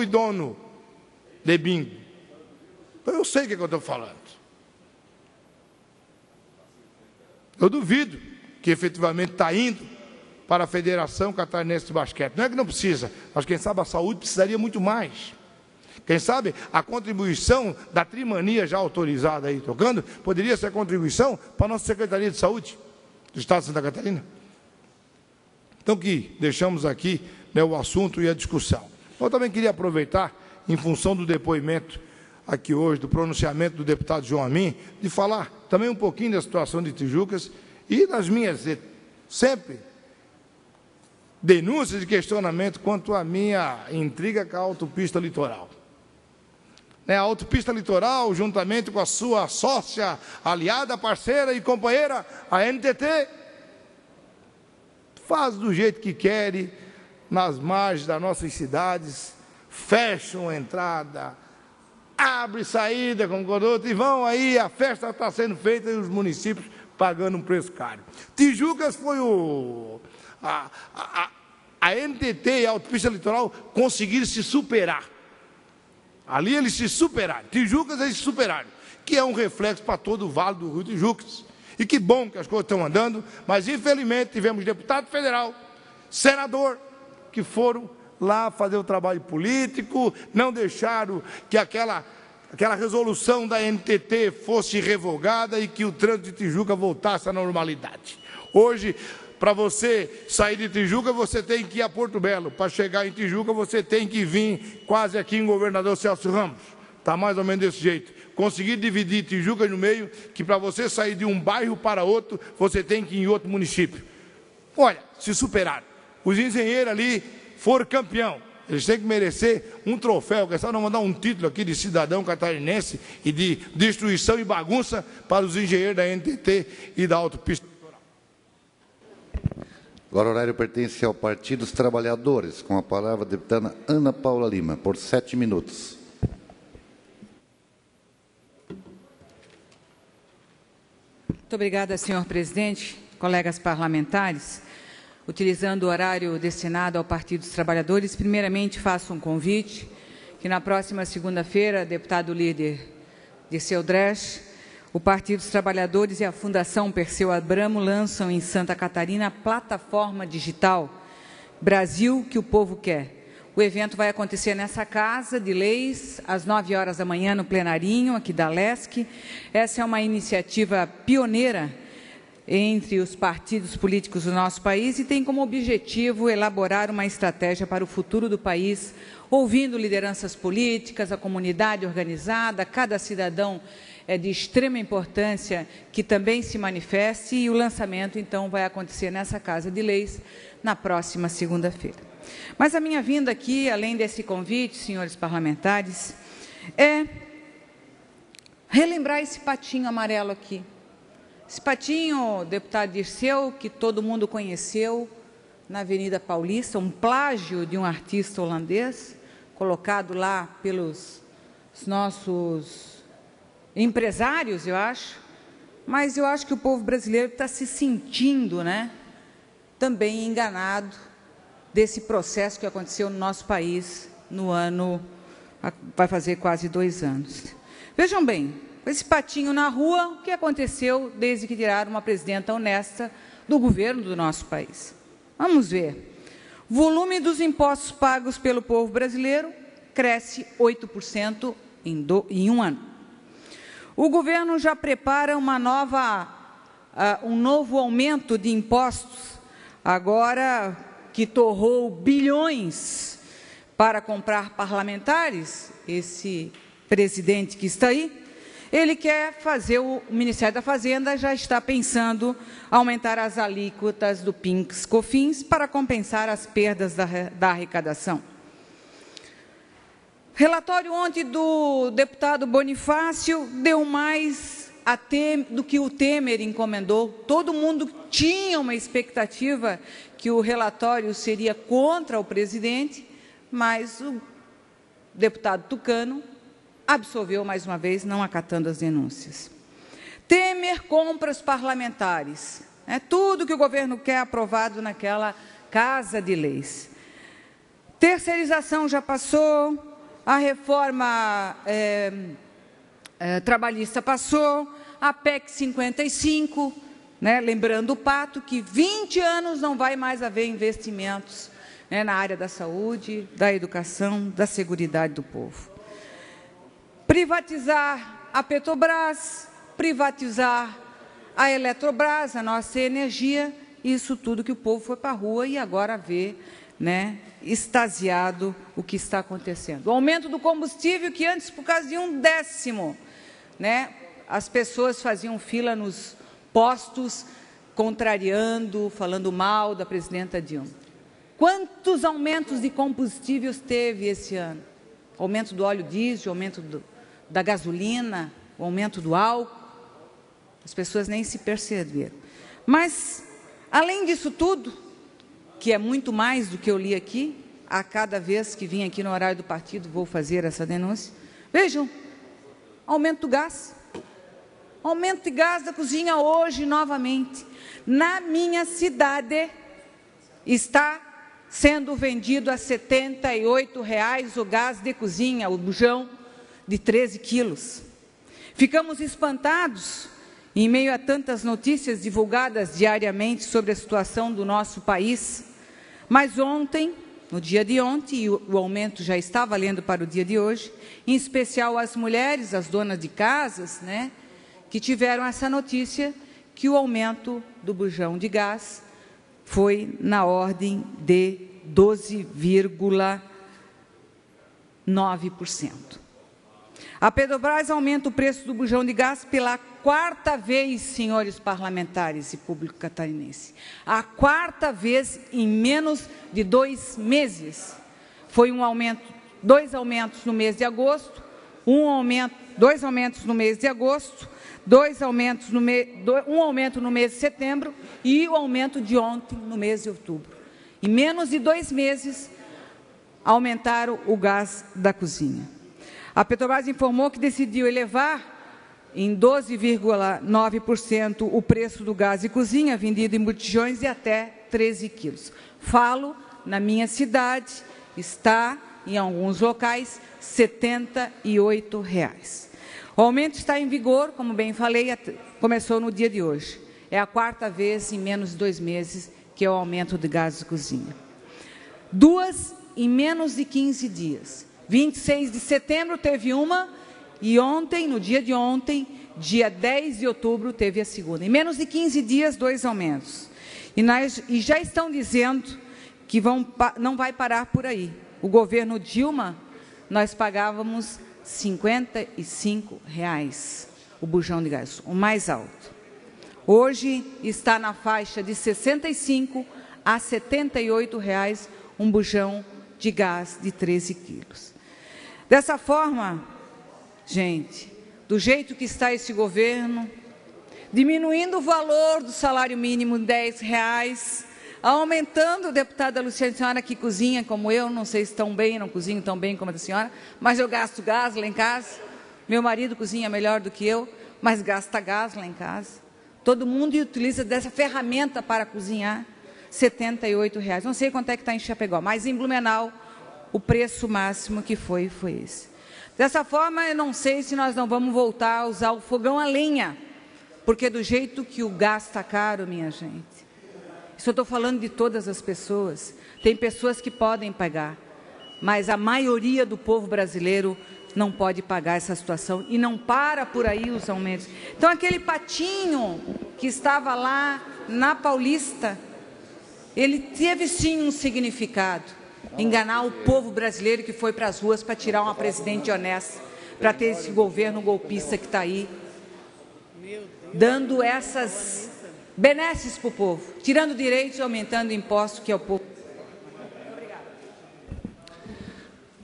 dono de bingo. Então eu sei o que eu estou falando. Eu duvido que efetivamente está indo para a Federação Catarinense de Basquete. Não é que não precisa, mas quem sabe a saúde precisaria muito mais. Quem sabe a contribuição da Trimania já autorizada aí tocando, poderia ser a contribuição para a nossa Secretaria de Saúde do Estado de Santa Catarina. Então, que deixamos aqui, né, o assunto e a discussão. Eu também queria aproveitar, em função do depoimento aqui hoje, do pronunciamento do deputado João Amin, de falar também um pouquinho da situação de Tijucas e das minhas, sempre, denúncias e questionamento quanto à minha intriga com a autopista litoral. A autopista litoral, juntamente com a sua sócia, aliada, parceira e companheira, a NTT, faz do jeito que quer, nas margens das nossas cidades, fecham a entrada, abre saída, como outro, e vão aí, a festa está sendo feita e os municípios pagando um preço caro. Tijucas foi a NTT e a autopista litoral conseguiram se superar. Ali eles se superaram. Tijucas eles se superaram, que é um reflexo para todo o Vale do Rio Tijucas. E que bom que as coisas estão andando, mas infelizmente tivemos deputado federal, senador, que foram lá fazer o trabalho político, não deixaram que aquela resolução da NTT fosse revogada e que o trânsito de Tijuca voltasse à normalidade. Hoje, para você sair de Tijuca, você tem que ir a Porto Belo. Para chegar em Tijuca, você tem que vir quase aqui em Governador Celso Ramos. Está mais ou menos desse jeito. Conseguir dividir Tijuca no meio, que para você sair de um bairro para outro, você tem que ir em outro município. Olha, se superaram. Os engenheiros ali foram campeão. Eles têm que merecer um troféu, que é só não mandar um título aqui de cidadão catarinense e de destruição e bagunça para os engenheiros da NTT e da autopista. Agora o horário pertence ao Partido dos Trabalhadores. Com a palavra a deputada Ana Paula Lima, por 7 minutos. Muito obrigada, senhor presidente, colegas parlamentares. Utilizando o horário destinado ao Partido dos Trabalhadores, primeiramente faço um convite que na próxima segunda-feira, deputado líder Dirceu Dresch, o Partido dos Trabalhadores e a Fundação Perseu Abramo lançam em Santa Catarina a plataforma digital Brasil que o Povo Quer. O evento vai acontecer nessa Casa de Leis, às 9 horas da manhã, no plenarinho, aqui da LESC. Essa é uma iniciativa pioneira entre os partidos políticos do nosso país e tem como objetivo elaborar uma estratégia para o futuro do país, ouvindo lideranças políticas, a comunidade organizada, cada cidadão é de extrema importância que também se manifeste, e o lançamento, então, vai acontecer nessa Casa de Leis na próxima segunda-feira. Mas a minha vinda aqui, além desse convite, senhores parlamentares, é relembrar esse patinho amarelo aqui. Esse patinho, deputado Dirceu, que todo mundo conheceu na Avenida Paulista, um plágio de um artista holandês, colocado lá pelos nossos empresários, eu acho, mas eu acho que o povo brasileiro está se sentindo, né, também enganado desse processo que aconteceu no nosso país no ano, vai fazer quase 2 anos. Vejam bem, esse patinho na rua, o que aconteceu desde que tiraram uma presidenta honesta do governo do nosso país? Vamos ver. Volume dos impostos pagos pelo povo brasileiro cresce 8% em um ano. O governo já prepara um novo aumento de impostos, agora que torrou bilhões para comprar parlamentares, esse presidente que está aí, ele quer fazer, o Ministério da Fazenda já está pensando aumentar as alíquotas do PIS/COFINS para compensar as perdas da arrecadação. Relatório ontem do deputado Bonifácio deu mais do que o Temer encomendou. Todo mundo tinha uma expectativa que o relatório seria contra o presidente, mas o deputado Tucano absolveu mais uma vez, não acatando as denúncias. Temer compra os parlamentares. É tudo que o governo quer aprovado naquela casa de leis. Terceirização já passou, a reforma trabalhista passou, a PEC 55, né, lembrando o Pato, que 20 anos não vai mais haver investimentos, né, na área da saúde, da educação, da seguridade do povo. Privatizar a Petrobras, privatizar a Eletrobras, a nossa energia, isso tudo que o povo foi para a rua e agora vê, né, extasiado o que está acontecendo. O aumento do combustível, que antes, por causa de 1/10, né, as pessoas faziam fila nos postos, contrariando, falando mal da presidenta Dilma. Quantos aumentos de combustíveis teve esse ano? Aumento do óleo diesel, aumento da gasolina, o aumento do álcool. As pessoas nem se perceberam. Mas, além disso tudo, que é muito mais do que eu li aqui, a cada vez que vim aqui no horário do partido, vou fazer essa denúncia. Vejam, aumento do gás. Aumento de gás da cozinha hoje, novamente. Na minha cidade, está sendo vendido a R$ 78,00 o gás de cozinha, o bujão de 13 quilos. Ficamos espantados em meio a tantas notícias divulgadas diariamente sobre a situação do nosso país. Mas ontem, no dia de ontem, e o aumento já está valendo para o dia de hoje, em especial as mulheres, as donas de casas, né, que tiveram essa notícia que o aumento do bujão de gás foi na ordem de 12,9%. A Petrobras aumenta o preço do bujão de gás pela 4ª vez, senhores parlamentares e público catarinense. A 4ª vez em menos de 2 meses. Foi um aumento, 2 aumentos no mês de agosto, 2 aumentos no mês de agosto, 2 aumentos um aumento no mês de setembro e o aumento de ontem no mês de outubro. Em menos de 2 meses, aumentaram o gás da cozinha. A Petrobras informou que decidiu elevar em 12,9% o preço do gás de cozinha vendido em botijões de até 13 quilos. Falo, na minha cidade, está, em alguns locais, R$ 78,00. O aumento está em vigor, como bem falei, começou no dia de hoje. É a 4ª vez em menos de 2 meses que é o aumento de gás de cozinha. 2 em menos de 15 dias. 26 de setembro teve uma e ontem, no dia de ontem, dia 10 de outubro, teve a segunda. Em menos de 15 dias, 2 aumentos. E já estão dizendo que não vai parar por aí. O governo Dilma, nós pagávamos R$ 55,00 o bujão de gás, o mais alto. Hoje está na faixa de R$ 65 a R$ 78,00 um bujão de gás de 13 quilos. Dessa forma, gente, do jeito que está esse governo, diminuindo o valor do salário mínimo em R$ 10,00, aumentando, deputada Luciane, a senhora que cozinha como eu, não sei se tão bem, não cozinho tão bem como a senhora, mas eu gasto gás lá em casa. Meu marido cozinha melhor do que eu, mas gasta gás lá em casa. Todo mundo utiliza dessa ferramenta para cozinhar, R$ 78,00. Não sei quanto é que está em Chapecó, mas em Blumenau o preço máximo que foi esse. Dessa forma, eu não sei se nós não vamos voltar a usar o fogão a lenha, porque do jeito que o gás está caro, minha gente, isso eu estou falando de todas as pessoas, tem pessoas que podem pagar, mas a maioria do povo brasileiro não pode pagar essa situação e não para por aí os aumentos. Então, aquele patinho que estava lá na Paulista, ele teve sim um significado. Enganar o povo brasileiro que foi para as ruas para tirar uma presidente honesta, para ter esse governo golpista que está aí, dando essas benesses para o povo, tirando direitos e aumentando impostos que é o povo.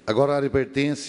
Agora a área pertence